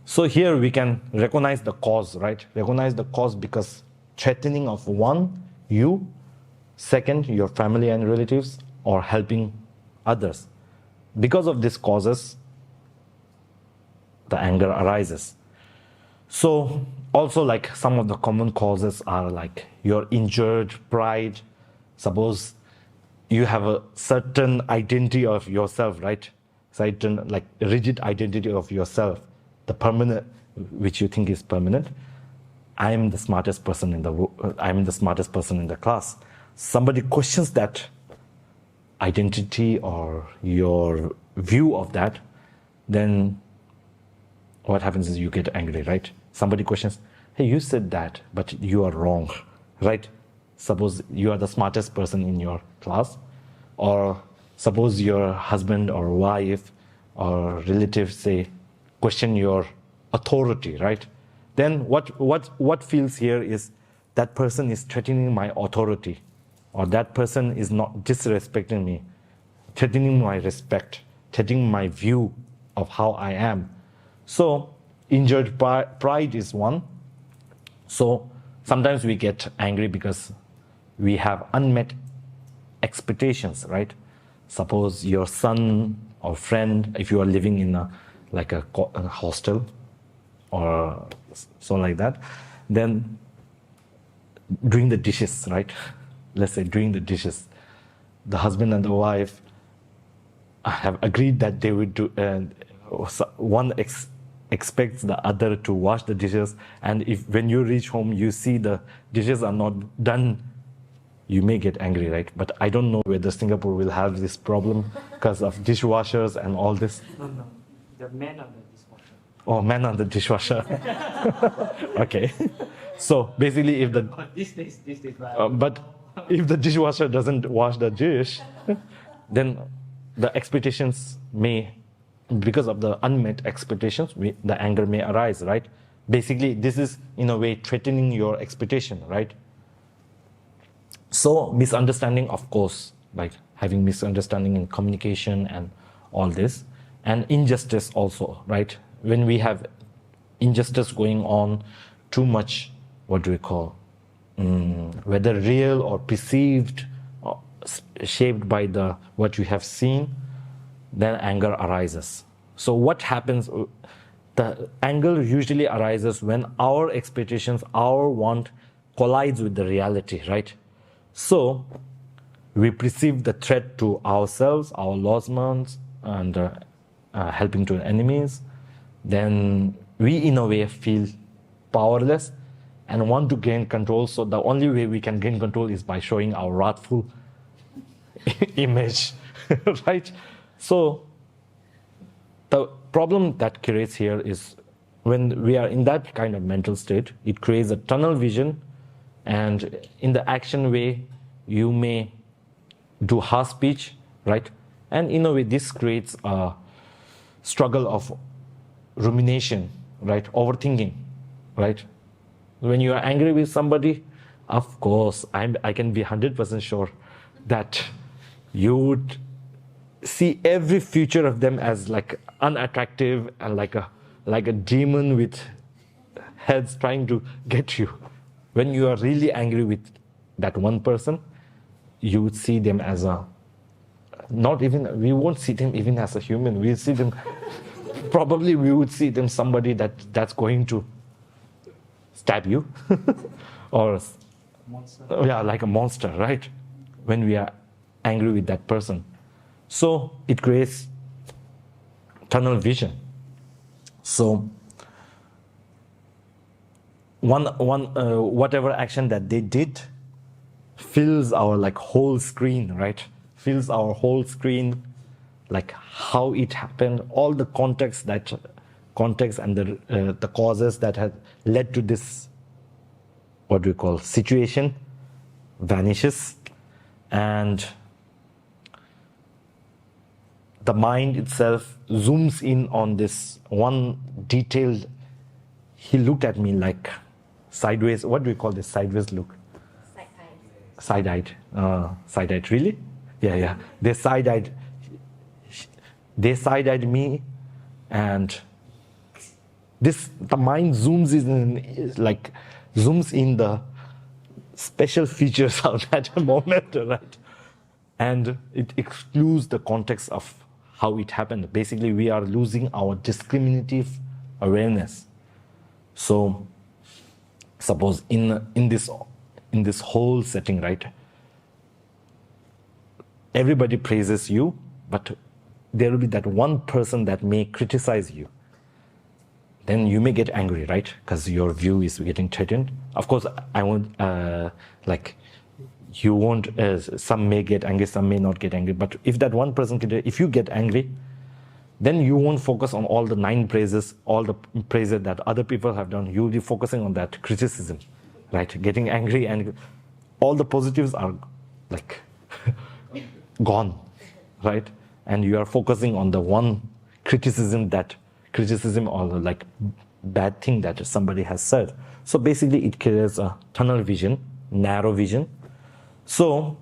here we can recognize the cause, right? Recognize the cause, because threatening of one, you, second, your family and relatives, or helping others. Because of these causes, the anger arises. So also, like, some of the common causes are like your injured pride. Suppose you have a certain identity of yourself, right? Certain, like, rigid identity of yourself, the permanent, which you think is permanent. I am the smartest person in the class. Somebody questions that identity or your view of that, then what happens is you get angry, right? Somebody questions, hey, you said that, but you are wrong, right? Suppose you are the smartest person in your class, or suppose your husband or wife or relatives say, question your authority, right? Then what feels here is that person is threatening my authority, or that person is not disrespecting me, threatening my respect, threatening my view of how I am. So injured pride is one. So sometimes we get angry because we have unmet expectations, right? Suppose your son or friend, if you are living in a hostel or so like that, then doing the dishes, right? Let's say doing the dishes, the husband and the wife have agreed that they would do, one expects the other to wash the dishes, and if when you reach home you see the dishes are not done, you may get angry, right? But I don't know whether Singapore will have this problem because of dishwashers and all this. No, the man on the dishwasher. Oh, man on the dishwasher. Okay. So basically, if the These days, but if the dishwasher doesn't wash the dish, then the expectations may, because of the unmet expectations, the anger may arise, right? Basically, this is in a way threatening your expectation, right? So misunderstanding, of course, like having misunderstanding in communication and all this, and injustice also, right? When we have injustice going on, too much, what do we call, whether real or perceived, or shaped by the what you have seen, then anger arises. So what happens? The anger usually arises when our expectations, our want collides with the reality, right? So we perceive the threat to ourselves, our lost ones, and helping to enemies. Then we, in a way, feel powerless and want to gain control. So the only way we can gain control is by showing our wrathful image, right? So the problem that creates here is when we are in that kind of mental state, it creates a tunnel vision, and in the action way, you may do harsh speech, right? And in a way, this creates a struggle of rumination, right? Overthinking, right? When you are angry with somebody, of course, I can be 100% sure that you would see every feature of them as like unattractive and like a demon with heads trying to get you. When you are really angry with that one person, you would see them as we won't see them even as a human. We'll see them, probably we would see them somebody that's going to stab you or Monster. yeah, like a monster, right? When we are angry with that person. So it creates tunnel vision. So whatever action that they did fills our like whole screen, right? Fills our whole screen, like how it happened, all the context and the causes that had led to this, what we call, situation, vanishes, and the mind itself zooms in on this one detail. He looked at me like sideways. What do we call this? Sideways look. Side-eyed. Side-eyed. Really? Yeah. They side-eyed me, and the mind zooms in the special features of that moment, right? And it excludes the context of how it happened. Basically, we are losing our discriminative awareness. So, suppose in this whole setting, right? Everybody praises you, but there will be that one person that may criticize you. Then you may get angry, right? Because your view is getting threatened. Of course, I won't you won't. Some may get angry, some may not get angry. But if that one person, if you get angry, then you won't focus on all the 9 praises, all the praises that other people have done. You'll be focusing on that criticism, right? Getting angry, and all the positives are like gone, right? And you are focusing on the one criticism or like bad thing that somebody has said. So basically, it creates a tunnel vision, narrow vision. So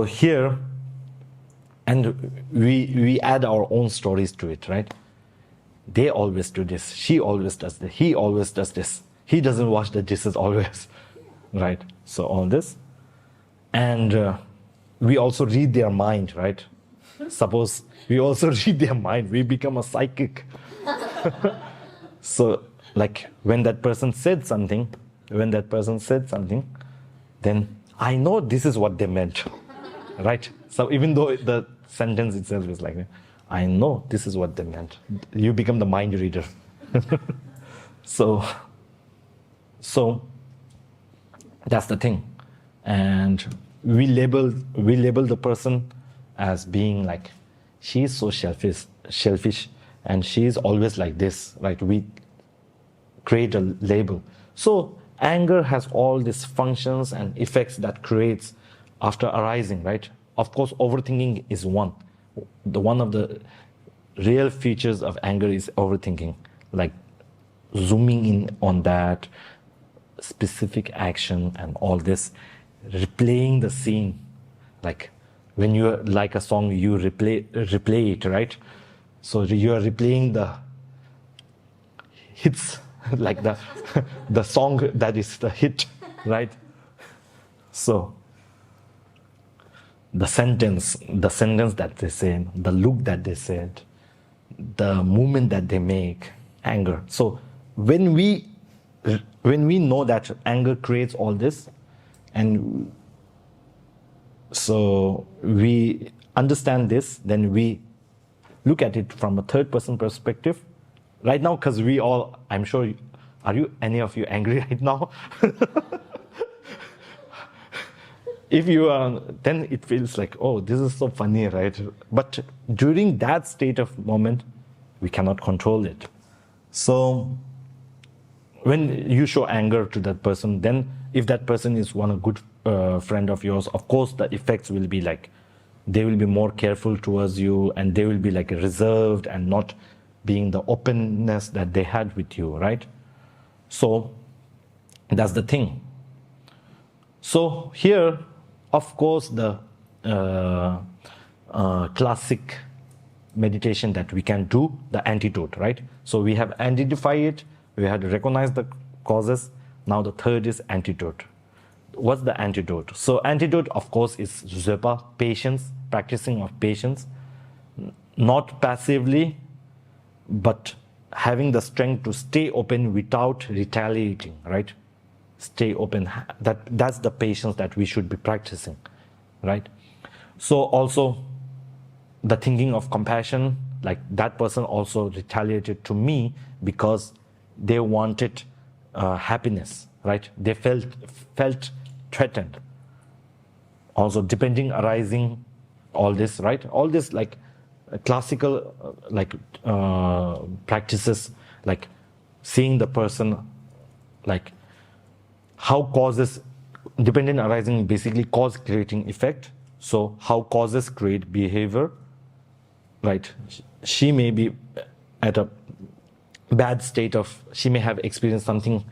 here, and we add our own stories to it, right? They always do this. She always does this. He always does this. He doesn't wash the dishes always, right? So all this, and we also read their mind, right? Suppose we also read their mind, we become a psychic. So, like when that person said something, then I know this is what they meant, right? So even though the sentence itself is like, I know this is what they meant. You become the mind reader. So that's the thing, and we label the person as being like, she is so selfish, and she is always like this, right? We create a label. So anger has all these functions and effects that creates after arising, right? Of course, overthinking is one. One of the real features of anger is overthinking, like zooming in on that specific action and all this, replaying the scene. Like when you like a song, you replay it, right? So you are replaying the hits, like the the song that is the hit, right? So the sentence that they said, the look that they said, the movement that they make, anger. So when we know that anger creates all this, and so we understand this, then we look at it from a third person perspective. Right now, because we all, I'm sure, are you, any of you angry right now? If you are, then it feels like, oh, this is so funny, right? But during that state of moment, we cannot control it. So when you show anger to that person, then if that person is one a good friend of yours, of course the effects will be like, they will be more careful towards you, and they will be like reserved and not being the openness that they had with you, right? So that's the thing. So here, of course, the classic meditation that we can do, the antidote, right? So we have identified it, we had recognized the causes. Now the third is antidote. What's the antidote? So antidote, of course, is Zepa, patience, practicing of patience, not passively, but having the strength to stay open without retaliating, right? Stay open. That's the patience that we should be practicing, right? So also the thinking of compassion, like that person also retaliated to me because they wanted happiness, right? They felt threatened. Also depending, arising, all this, right? All this like classical practices, like seeing the person, like how causes, dependent arising basically cause creating effect. So how causes create behavior, right? She may be at a bad state of, she may have experienced something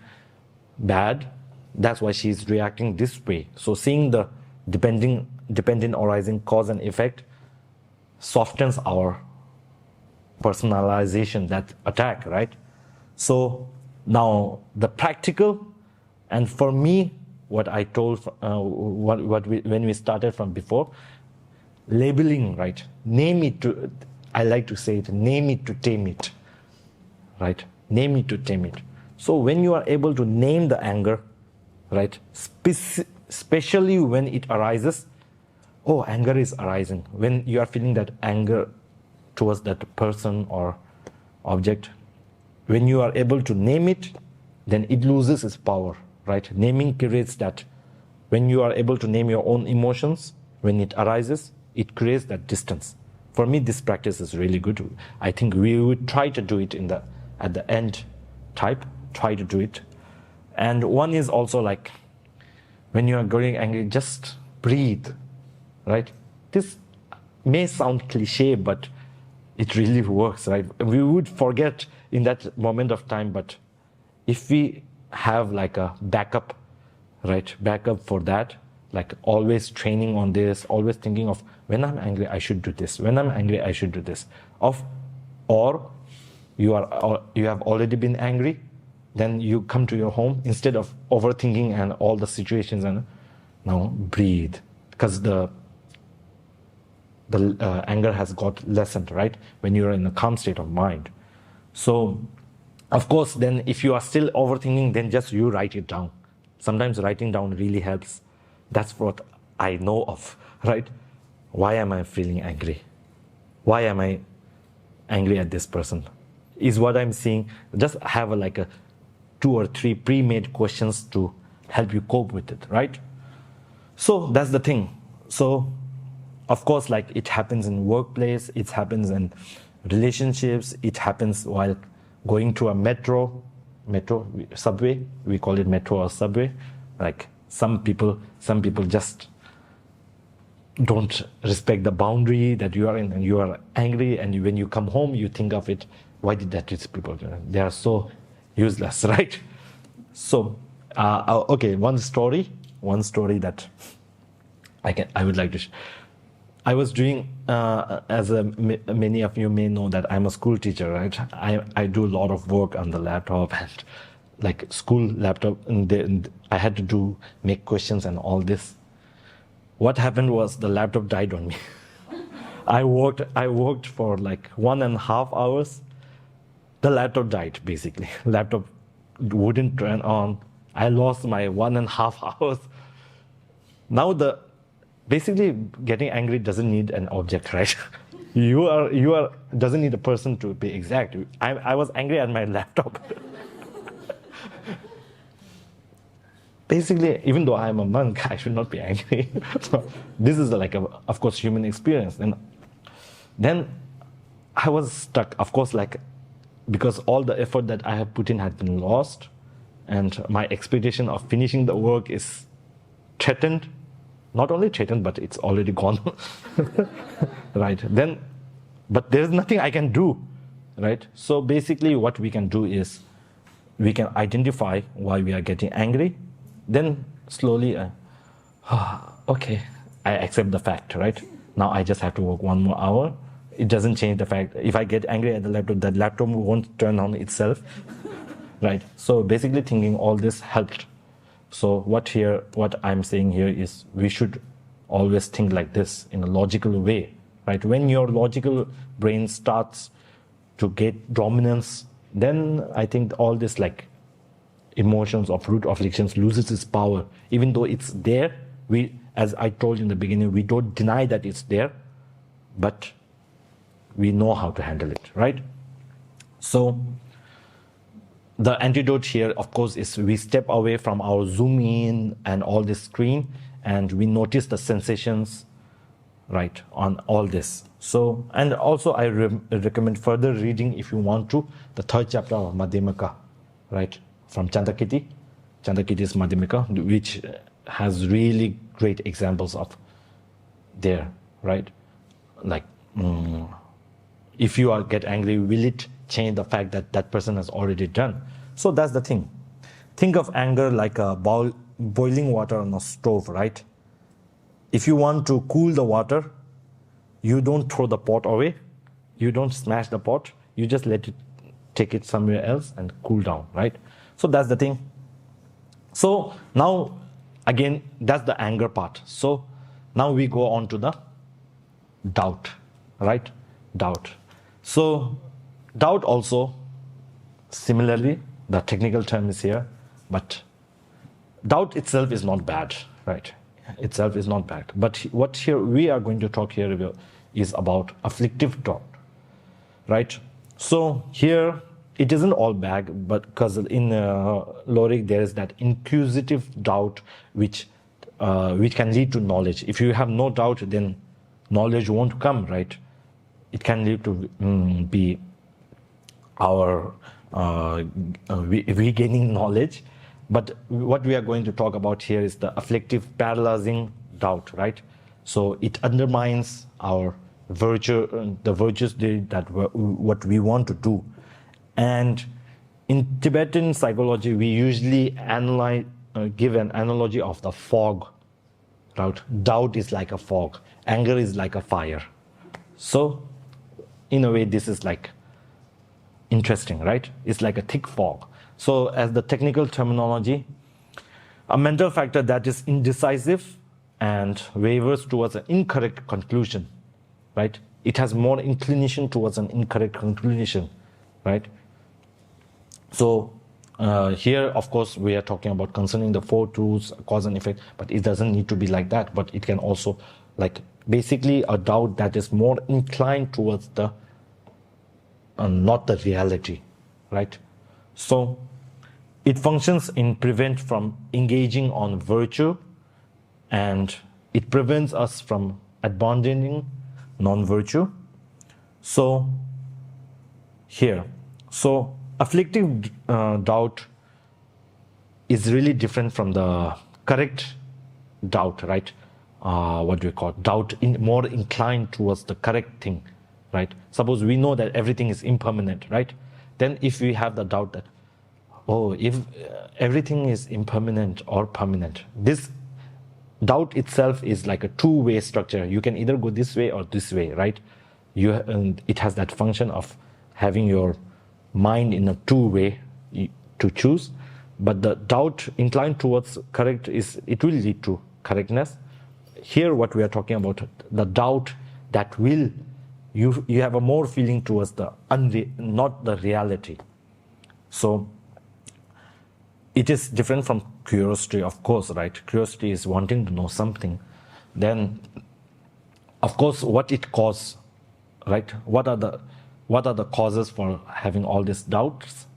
bad, that's why she's reacting this way. So seeing the dependent arising cause and effect softens our personalization, that attack, right? So now the practical, and for me, what I told, when we started from before, labeling, right? Name it to, I like to say it, name it to tame it, right? Name it to tame it. So when you are able to name the anger, right? Especially when it arises, oh, anger is arising. When you are feeling that anger towards that person or object, when you are able to name it, then it loses its power, right? Naming creates that. When you are able to name your own emotions, when it arises, it creates that distance. For me, this practice is really good. I think we would try to do it at the end type, try to do it. And one is also like, when you are getting angry, just breathe, right? This may sound cliche, but it really works, right? We would forget in that moment of time, but if we have like a backup, right? Backup for that, like always training on this, always thinking of, when I'm angry, I should do this. When I'm angry, I should do this. Or you have already been angry, then you come to your home, instead of overthinking and all the situations, and now breathe, because the anger has got lessened, right? When you're in a calm state of mind. So, of course, then if you are still overthinking, then just you write it down. Sometimes writing down really helps. That's what I know of, right? Why am I feeling angry? Why am I angry at this person? Is what I'm seeing. Just have like a 2 or 3 pre-made questions to help you cope with it, right? So that's the thing. So, of course, like it happens in workplace, it happens in relationships, it happens while going to a metro, subway. We call it metro or subway. Like some people just don't respect the boundary that you are in, and you are angry. And when you come home, you think of it. Why did that these people do? They are so useless, right? So, okay, one story. one story that I would like to. I was doing, many of you may know that I'm a school teacher, right? I do a lot of work on the laptop and like school laptop, and I had to make questions and all this. What happened was the laptop died on me. I worked for like 1.5 hours. The laptop died basically. Laptop wouldn't turn on. I lost my 1.5 hours. Now basically getting angry doesn't need an object, right? you are doesn't need a person to be exact. I was angry at my laptop. Basically, even though I'm a monk, I should not be angry. So this is like of course human experience. And then I was stuck, of course, like because all the effort that I have put in had been lost, and my expectation of finishing the work is threatened. Not only threatened, but it's already gone. Right? Then, but there's nothing I can do, right? So basically what we can do is we can identify why we are getting angry. Then slowly, okay, I accept the fact, right? Now I just have to work 1 more hour. It doesn't change the fact. If I get angry at the laptop, that laptop won't turn on itself, right? So basically thinking all this helped. So what I'm saying here is we should always think like this in a logical way, right? When your logical brain starts to get dominance, then I think all this like emotions of root afflictions loses its power. Even though it's there, as I told you in the beginning, we don't deny that it's there, but we know how to handle it, right? So the antidote here, of course, is we step away from our zoom in and all this screen, and we notice the sensations, right, on all this. So, and also I recommend further reading if you want to, the 3rd chapter of Madhyamaka, right, from Chandakiti. Chandakiti's Madhyamaka, which has really great examples of there, right? Like, if you get angry, will it change the fact that that person has already done? So that's the thing. Think of anger like a boiling water on a stove, right? If you want to cool the water, you don't throw the pot away, you don't smash the pot, you just let it take it somewhere else and cool down, right? So that's the thing. So now again, that's the anger part. So now we go on to the doubt, right? Doubt. So doubt also, similarly, the technical term is here, but doubt itself is not bad, right? Itself is not bad. But what here we are going to talk here is about afflictive doubt, right? So here it isn't all bad, but because in Lorik there is that inquisitive doubt which can lead to knowledge. If you have no doubt, then knowledge won't come, right? It can lead to be our regaining knowledge. But what we are going to talk about here is the afflictive paralyzing doubt, right? So it undermines our virtue, the virtues that what we want to do. And in Tibetan psychology, we usually give an analogy of the fog, right? Doubt is like a fog, anger is like a fire. So in a way, this is like interesting, right? It's like a thick fog. So as the technical terminology, a mental factor that is indecisive and wavers towards an incorrect conclusion, right? It has more inclination towards an incorrect conclusion, right? So here, of course, we are talking about concerning the 4 truths, cause and effect, but it doesn't need to be like that. But it can also, like, basically a doubt that is more inclined towards the not the reality, right? So it functions in prevent from engaging on virtue, and it prevents us from abandoning non-virtue. So here, so afflictive doubt is really different from the correct doubt, right? What do we call it? Doubt more inclined towards the correct thing, right? Suppose we know that everything is impermanent, right? Then if we have the doubt that, oh, if everything is impermanent or permanent, this doubt itself is like a two-way structure. You can either go this way or this way, right? It has that function of having your mind in a two-way to choose. But the doubt inclined towards correct it will lead to correctness. Here, what we are talking about, the doubt that will, you have a more feeling towards the not the reality. So it is different from curiosity, of course, right? Curiosity is wanting to know something. Then, of course, what it causes, right? What are the causes for having all these doubts?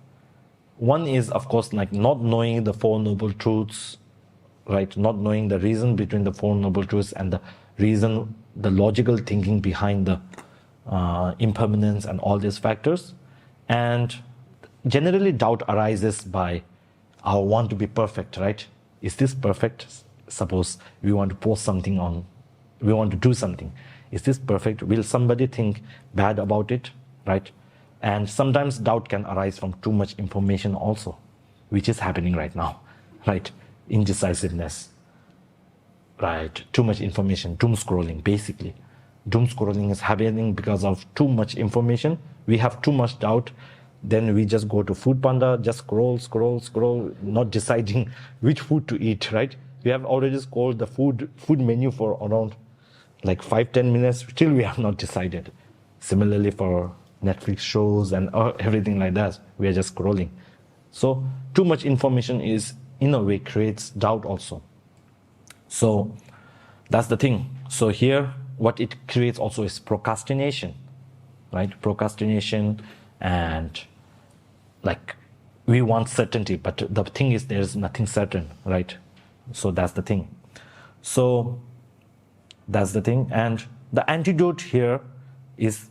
One is, of course, like not knowing the Four Noble Truths, right? Not knowing the reason between the Four Noble Truths and the reason, the logical thinking behind the impermanence and all these factors. And generally, doubt arises by our want to be perfect, right? Is this perfect? Suppose we want to post something on, we want to do something. Is this perfect? Will somebody think bad about it, right? And sometimes doubt can arise from too much information also, which is happening right now, right? Indecisiveness, right? Too much information, doom scrolling, basically. Doom scrolling is happening because of too much information. We have too much doubt. Then we just go to Food Panda, just scroll, not deciding which food to eat, right? We have already scrolled the food menu for around like 5-10 minutes. Still we have not decided. Similarly for Netflix shows and everything like that, we are just scrolling. So too much information is, in a way, creates doubt also. So that's the thing. So here, what it creates also is procrastination, right? Procrastination, and like we want certainty, but the thing is there's nothing certain, right? So that's the thing. So that's the thing. And the antidote here is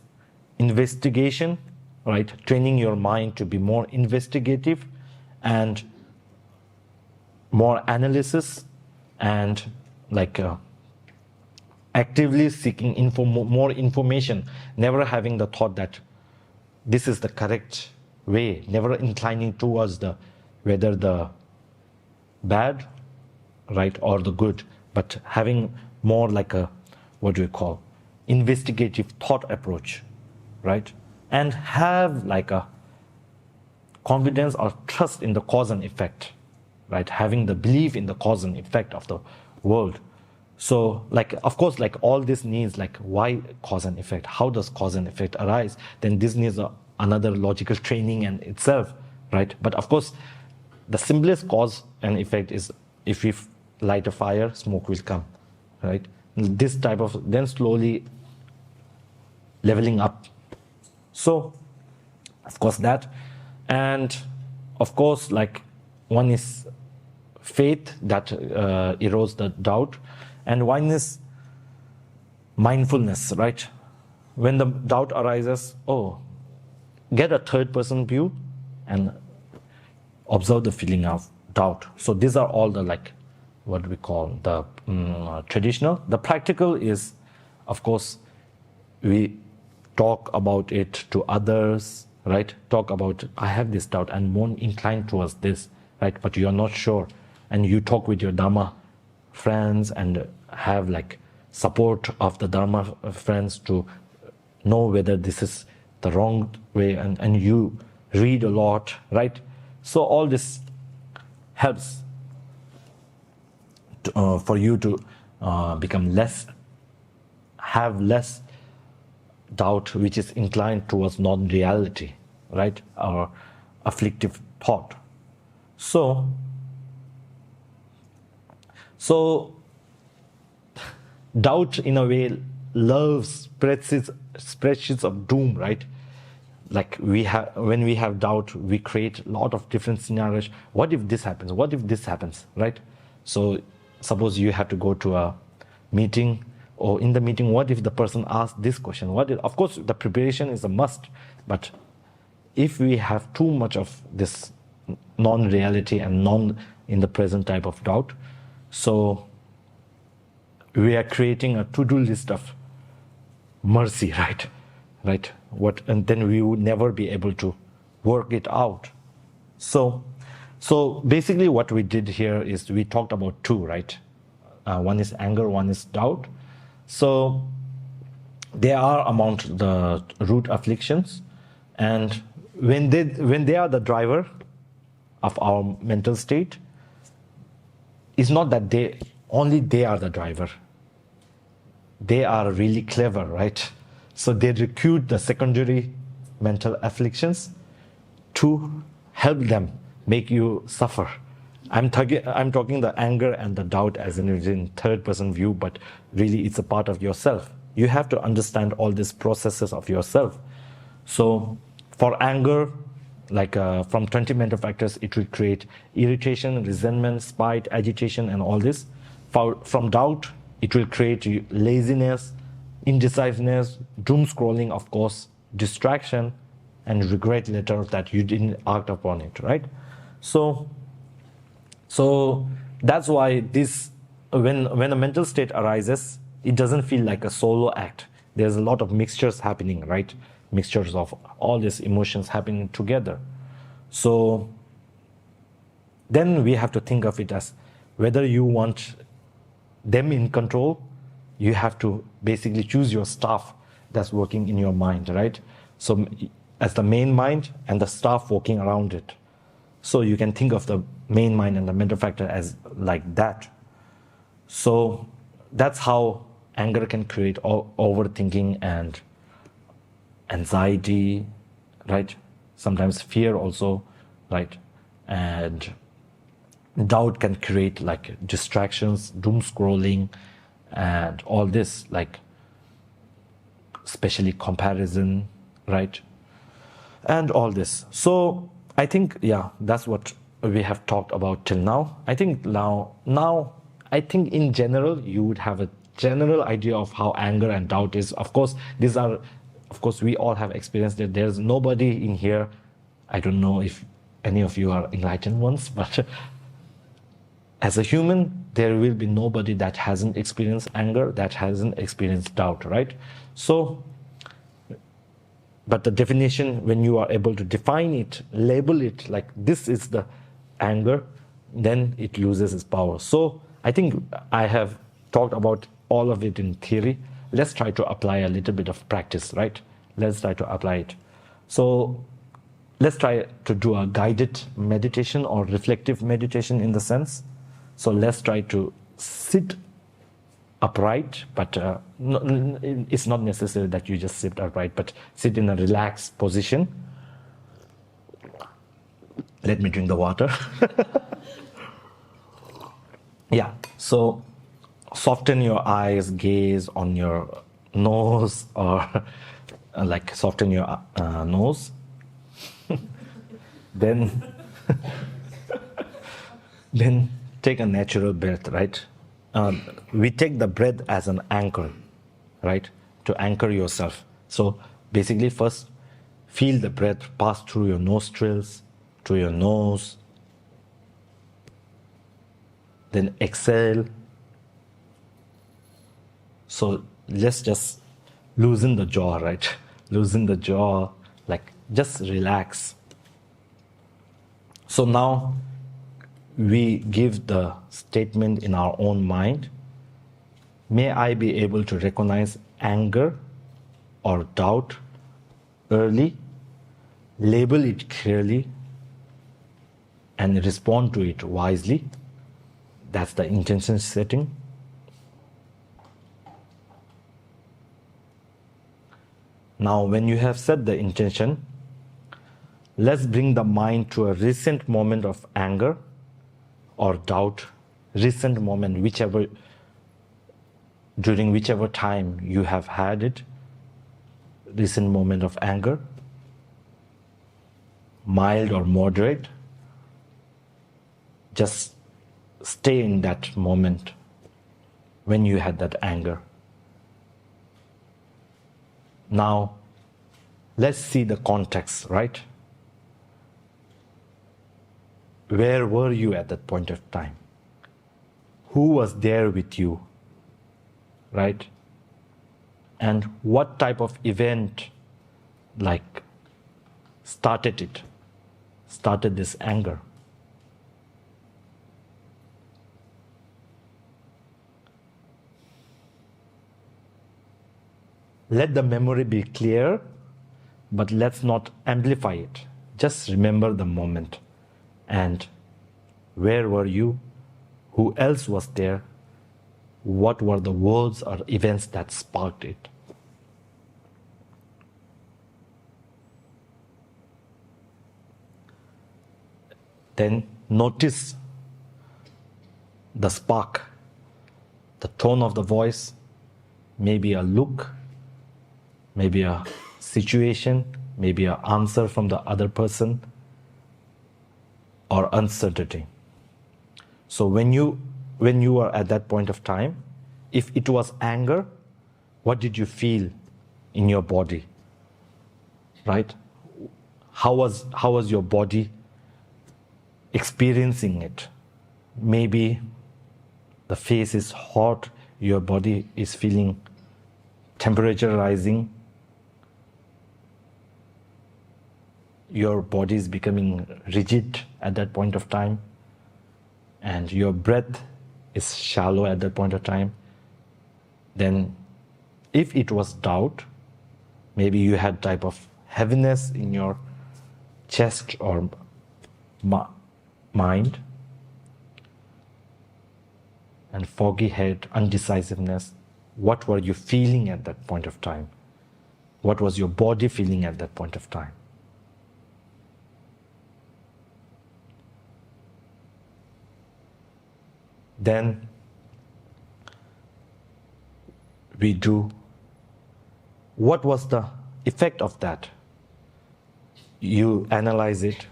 investigation, right? Training your mind to be more investigative and more analysis, and like actively seeking more information, never having the thought that this is the correct way, never inclining towards whether the bad, right, or the good, but having more like a, what do you call, investigative thought approach, right? And have like a confidence or trust in the cause and effect, right? Having the belief in the cause and effect of the world. So like, of course, like all this needs like why cause and effect, how does cause and effect arise? Then this needs another logical training in itself, right? But of course, the simplest cause and effect is if we light a fire, smoke will come, right? This type of, then slowly leveling up. So, of course that, and of course, like one is faith that erodes the doubt, and one is mindfulness, right? When the doubt arises, get a third person view and observe the feeling of doubt. So these are all the like, what we call the traditional. The practical is, of course, we talk about it to others, right? Talk about, I have this doubt and more inclined towards this, right? But you're not sure. And you talk with your Dharma friends and have like support of the Dharma friends to know whether this is the wrong way, and you read a lot, right? So all this helps for you to have less doubt, which is inclined towards non-reality, right? Or afflictive thought. So doubt in a way loves spreadsheets of doom, right? Like when we have doubt, we create a lot of different scenarios. What if this happens? What if this happens, right? So suppose you have to go to a meeting, or in the meeting, what if the person asks this question? Of course, the preparation is a must, but if we have too much of this non-reality and in the present type of doubt, so we are creating a to-do list of mercy, right? And then we would never be able to work it out. So basically what we did here is we talked about two, right? one is anger, one is doubt. So they are among the root afflictions, and when they are the driver of our mental state, it's not that they are the driver. They are really clever, right? So they recruit the secondary mental afflictions to help them make you suffer. I'm talking the anger and the doubt as in third person view, but really it's a part of yourself. You have to understand all these processes of yourself. So for anger, like from 20 mental factors, it will create irritation, resentment, spite, agitation, and all this. From doubt, it will create laziness, indecisiveness, doom scrolling, of course, distraction, and regret later that you didn't act upon it, right? So that's why this, when a mental state arises, it doesn't feel like a solo act. There's a lot of mixtures happening, right? Mixtures of all these emotions happening together. So then we have to think of it as whether you want them in control. You have to basically choose your staff that's working in your mind, right? So as the main mind and the staff working around it. So you can think of the main mind and the mental factor as like that. So that's how anger can create overthinking and anxiety, right? Sometimes fear also, right? And doubt can create like distractions, doom scrolling, and all this, like especially comparison, right? And all this. So I think, yeah, that's what we have talked about till now. I think now I think in general you would have a general idea of how anger and doubt is. Of course, we all have experienced it. There's nobody in here, I don't know if any of you are enlightened ones, but as a human, there will be nobody that hasn't experienced anger, that hasn't experienced doubt, right? So, but the definition, when you are able to define it, label it like this is the anger, then it loses its power. So I think I have talked about all of it in theory. Let's try to apply a little bit of practice, right? Let's try to apply it. So let's try to do a guided meditation or reflective meditation in the sense. So let's try to sit upright, but it's not necessary that you just sit upright, but sit in a relaxed position. Let me drink the water. Yeah, so soften your eyes, gaze on your nose, or like soften your nose. Then take a natural breath, right? We take the breath as an anchor, right? To anchor yourself. So basically first feel the breath pass through your nostrils, through your nose. Then exhale. So let's just loosen the jaw, right? Loosen the jaw, like just relax. So now we give the statement in our own mind. May I be able to recognize anger or doubt early, label it clearly, and respond to it wisely. That's the intention setting. Now, when you have set the intention, let's bring the mind to a recent moment of anger or doubt, recent moment, during whichever time you have had it, recent moment of anger, mild or moderate. Just stay in that moment when you had that anger. Now, let's see the context, right? Where were you at that point of time? Who was there with you, right? And what type of event, like, started this anger? let the memory be clear, but let's not amplify it. Just remember the moment. And where were you? Who else was there? What were the words or events that sparked it? Then notice the spark, the tone of the voice, maybe a look, maybe a situation, maybe an answer from the other person, or uncertainty. So when you are at that point of time, if it was anger, what did you feel in your body? Right? How was your body experiencing it? Maybe the face is hot, your body is feeling temperature rising, your body is becoming rigid at that point of time, and your breath is shallow at that point of time. Then if it was doubt, maybe you had type of heaviness in your chest or mind, and foggy head, undecisiveness. What were you feeling at that point of time? What was your body feeling at that point of time? Then we do, what was the effect of that? You analyze it.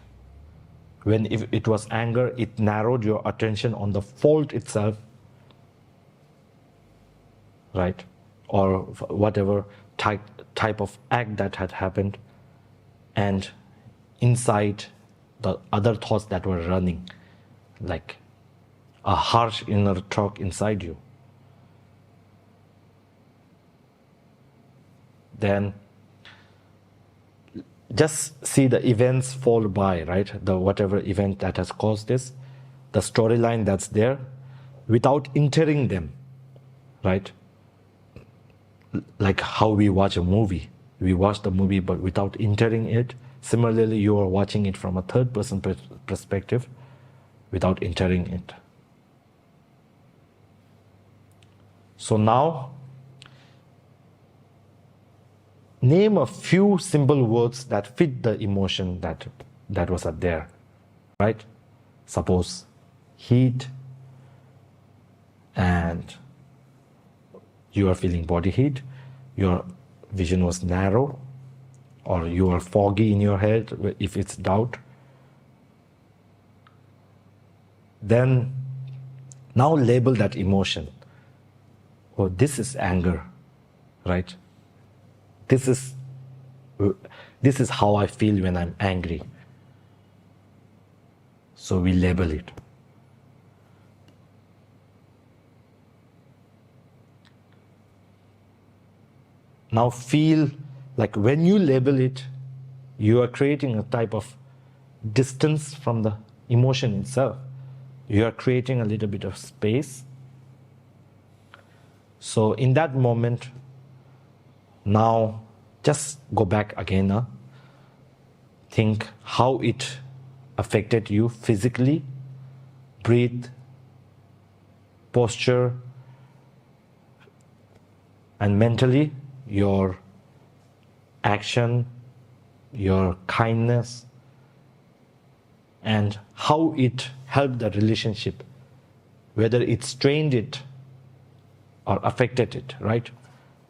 When if it was anger, it narrowed your attention on the fault itself, right? Or whatever type of act that had happened, and inside the other thoughts that were running, like a harsh inner talk inside you. Then just see the events fall by, right? The whatever event that has caused this, the storyline that's there, without entering them, right? Like how we watch a movie. We watch the movie but without entering it. Similarly, you are watching it from a third person perspective without entering it. So now, name a few simple words that fit the emotion that was up there, right? Suppose heat, and you are feeling body heat, your vision was narrow, or you are foggy in your head if it's doubt. Then now label that emotion. Oh, this is anger, right? This is how I feel when I'm angry. So we label it. Now feel like when you label it, you are creating a type of distance from the emotion itself. You are creating a little bit of space. So in that moment, now just go back again. Think how it affected you physically, breathe, posture, and mentally, your action, your kindness, and how it helped the relationship, whether it strained it or affected it, right?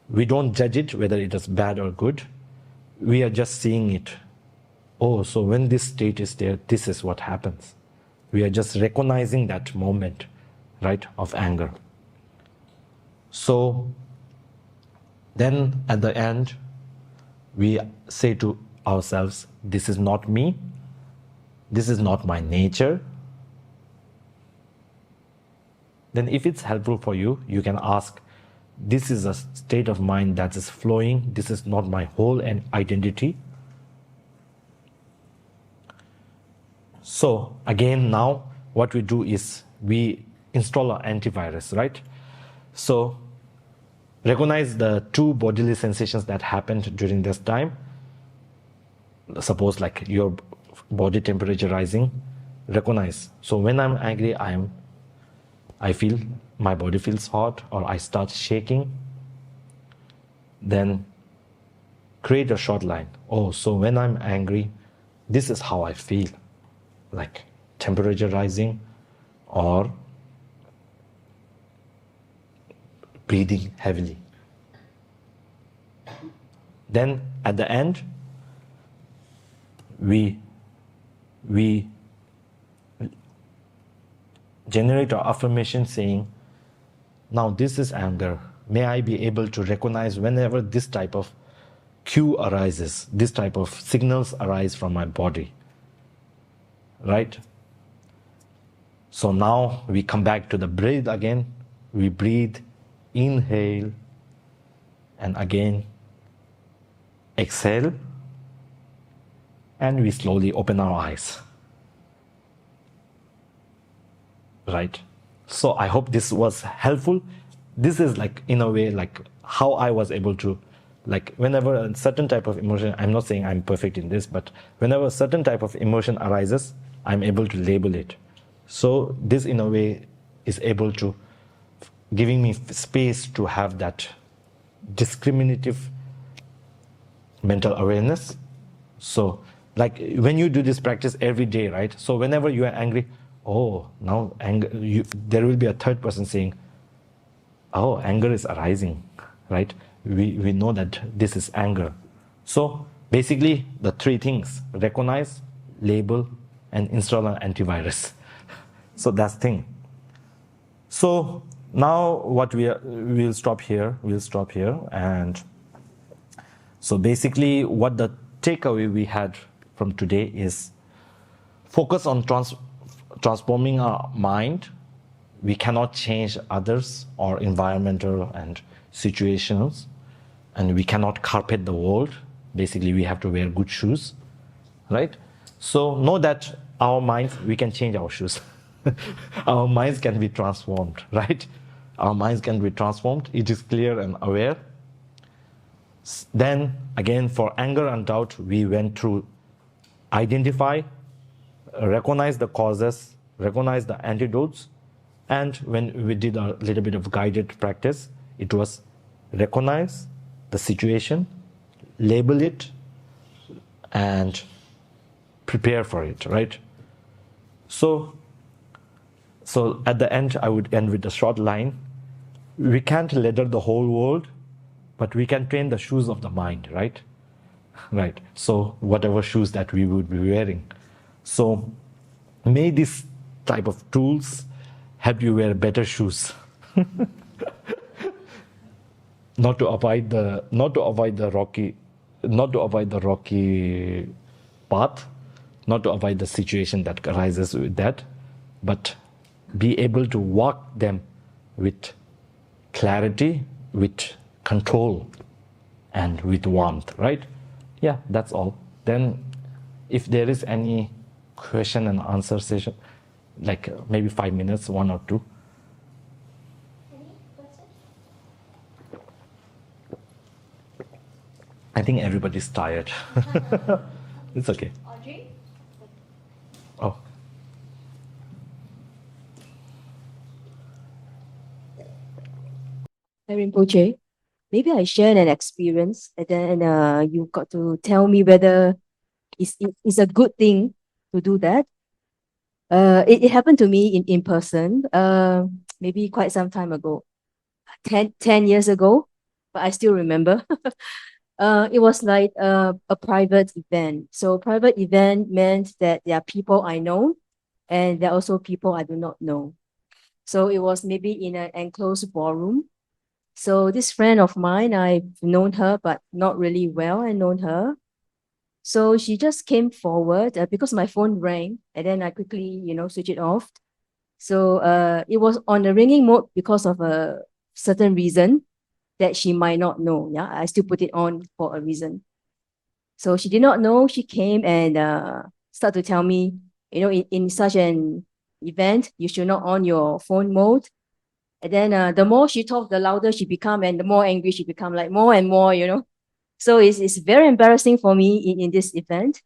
We don't judge it whether it is bad or good. We are just seeing it. Oh, so when this state is there, this is what happens. We are just recognizing that moment, right, of anger. So then at the end, we say to ourselves, this is not me, this is not my nature. Then if it's helpful for you, you can ask, this is a state of mind that is flowing, this is not my whole and identity. So again, now what we do is we install an antivirus, right? So recognize the two bodily sensations that happened during this time. Suppose like your body temperature rising, recognize. So when I'm angry, I feel my body feels hot or I start shaking. Then create a short line. Oh, so when I'm angry, this is how I feel, like temperature rising or breathing heavily. Then at the end, we generate our affirmation saying, now this is anger. May I be able to recognize whenever this type of cue arises, this type of signals arise from my body, right? So now we come back to the breathe again. We breathe, inhale, and again exhale, and we slowly open our eyes, right? So I hope this was helpful. This is like, in a way, like how I was able to, like whenever a certain type of emotion, I'm not saying I'm perfect in this, but whenever a certain type of emotion arises, I'm able to label it. So this in a way is able to giving me space to have that discriminative mental awareness. So like when you do this practice every day, right? So whenever you are angry, oh, now anger, there will be a third person saying, oh, anger is arising, right? We know that this is anger. So basically the three things: recognize, label, and install an antivirus. So that's the thing. So now what we'll stop here. And so basically what the takeaway we had from today is focus on transforming our mind. We cannot change others or environmental and situations, and we cannot carpet the world. Basically, we have to wear good shoes, right? So know that our minds, we can change our shoes. Our minds can be transformed, right? Our minds can be transformed. It is clear and aware. Then again, for anger and doubt, we went through identify, recognize the causes, recognize the antidotes. And when we did a little bit of guided practice, it was recognize the situation, label it, and prepare for it, right? So at the end, I would end with a short line. We can't leather the whole world, but we can train the shoes of the mind, right? Right. So whatever shoes that we would be wearing. So may this type of tools help you wear better shoes. not to avoid the rocky path, not to avoid the situation that arises with that, but be able to walk them with clarity, with control, and with warmth, right? Yeah, that's all. Then if there is any question and answer session, like maybe 5 minutes, 1 or 2. I think everybody's tired. It's okay. Audrey? Oh. Hi, Rinpoche. Maybe I share an experience and then you got to tell me whether it's a good thing to do that. It happened to me in person, maybe quite some time ago, 10 years ago, but I still remember. It was like a private event. So private event meant that there are people I know and there are also people I do not know. So it was maybe in an enclosed ballroom. So this friend of mine, I've known her, but not really well. I known her. So she just came forward because my phone rang and then I quickly, switch it off. So it was on the ringing mode because of a certain reason that she might not know. Yeah, I still put it on for a reason. So she did not know. She came and started to tell me, in such an event, you should not on your phone mode. And then the more she talked, the louder she become, and the more angry she become, like more and more, you know. So it's very embarrassing for me in this event.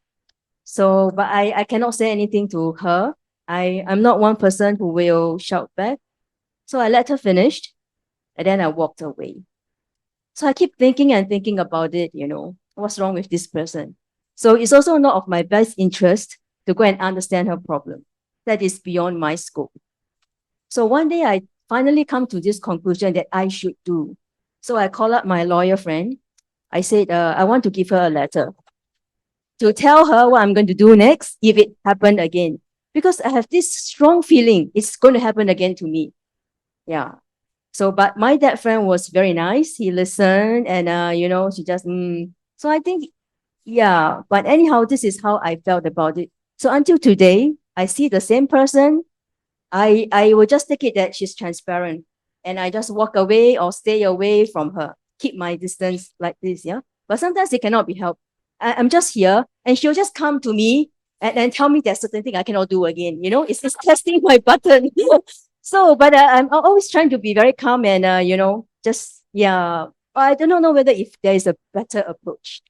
So, but I cannot say anything to her. I'm not one person who will shout back. So I let her finish, and then I walked away. So I keep thinking and thinking about it, you know, what's wrong with this person? So it's also not of my best interest to go and understand her problem. That is beyond my scope. So one day I finally come to this conclusion that I should do. So I call up my lawyer friend. I said, I want to give her a letter to tell her what I'm going to do next if it happened again. Because I have this strong feeling it's going to happen again to me. Yeah. So, but my dad friend was very nice. He listened and, you know, she just, So I think, yeah. But anyhow, this is how I felt about it. So until today, I see the same person. I will just take it that she's transparent and I just walk away or stay away from her, keep my distance like this. Yeah. But sometimes it cannot be helped. I'm just here and she'll just come to me and tell me there's certain thing I cannot do again. You know, it's testing my button. So, but I'm always trying to be very calm and, you know, just, yeah. I do not know whether if there is a better approach.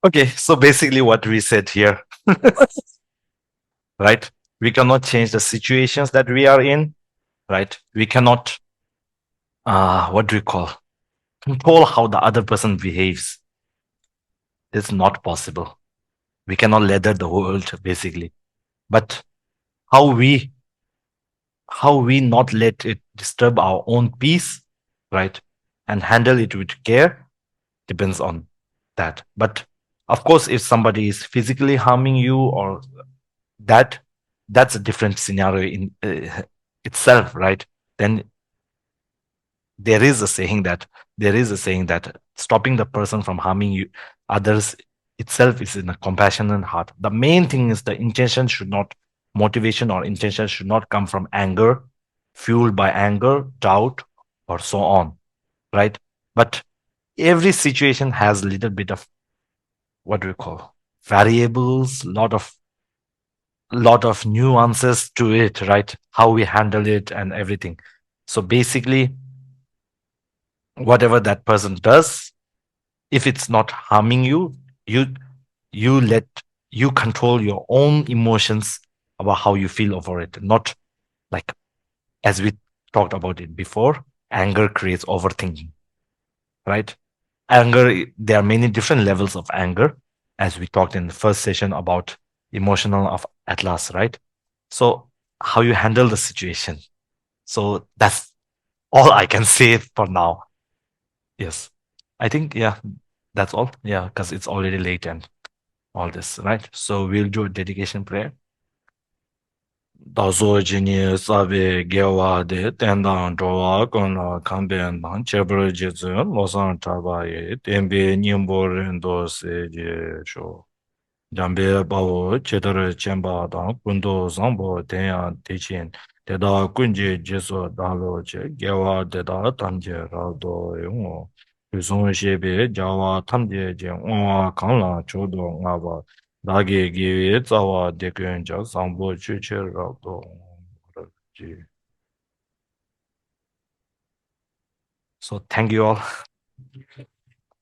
Okay, so basically what we said here, right? We cannot change the situations that we are in, right? We cannot, what do we call, control how the other person behaves. It's not possible. We cannot ladder the world, basically. But how we not let it disturb our own peace, right? And handle it with care depends on that. But of course, if somebody is physically harming you or that's a different scenario in itself, right? Then there is a saying that stopping the person from harming you others itself is in a compassionate heart. The main thing is the intention should not motivation or intention should not come from anger, fueled by anger, doubt, or so on, right? But every situation has a little bit of what do we call variables, lot of nuances to it, right? How we handle it and everything. So basically, whatever that person does, if it's not harming you, you you let you control your own emotions about how you feel over it. Not like as we talked about it before, anger creates overthinking, right? Anger, there are many different levels of anger, as we talked in the first session about emotional of Atlas, right? So how you handle the situation. So that's all I can say for now. Yes. I think, yeah, that's all. Yeah, because it's already late and all this, right? So we'll do a dedication prayer. 다소 진이 사베 게와데 텐당 조와 건라 칸벤당 제버지즈 모산 타바에 템베 님보렌도 세제쇼 잠베 바오 제더르 쳔바당 군도 상보 대야 대신 대다 군지 제소 달로제 게와 대다 단제라도 용어 유송시베 자와 탐제제 와 강라 조도 나바 나게 기회 자와 대견자 상보 추체라도 그렇지. So thank you all.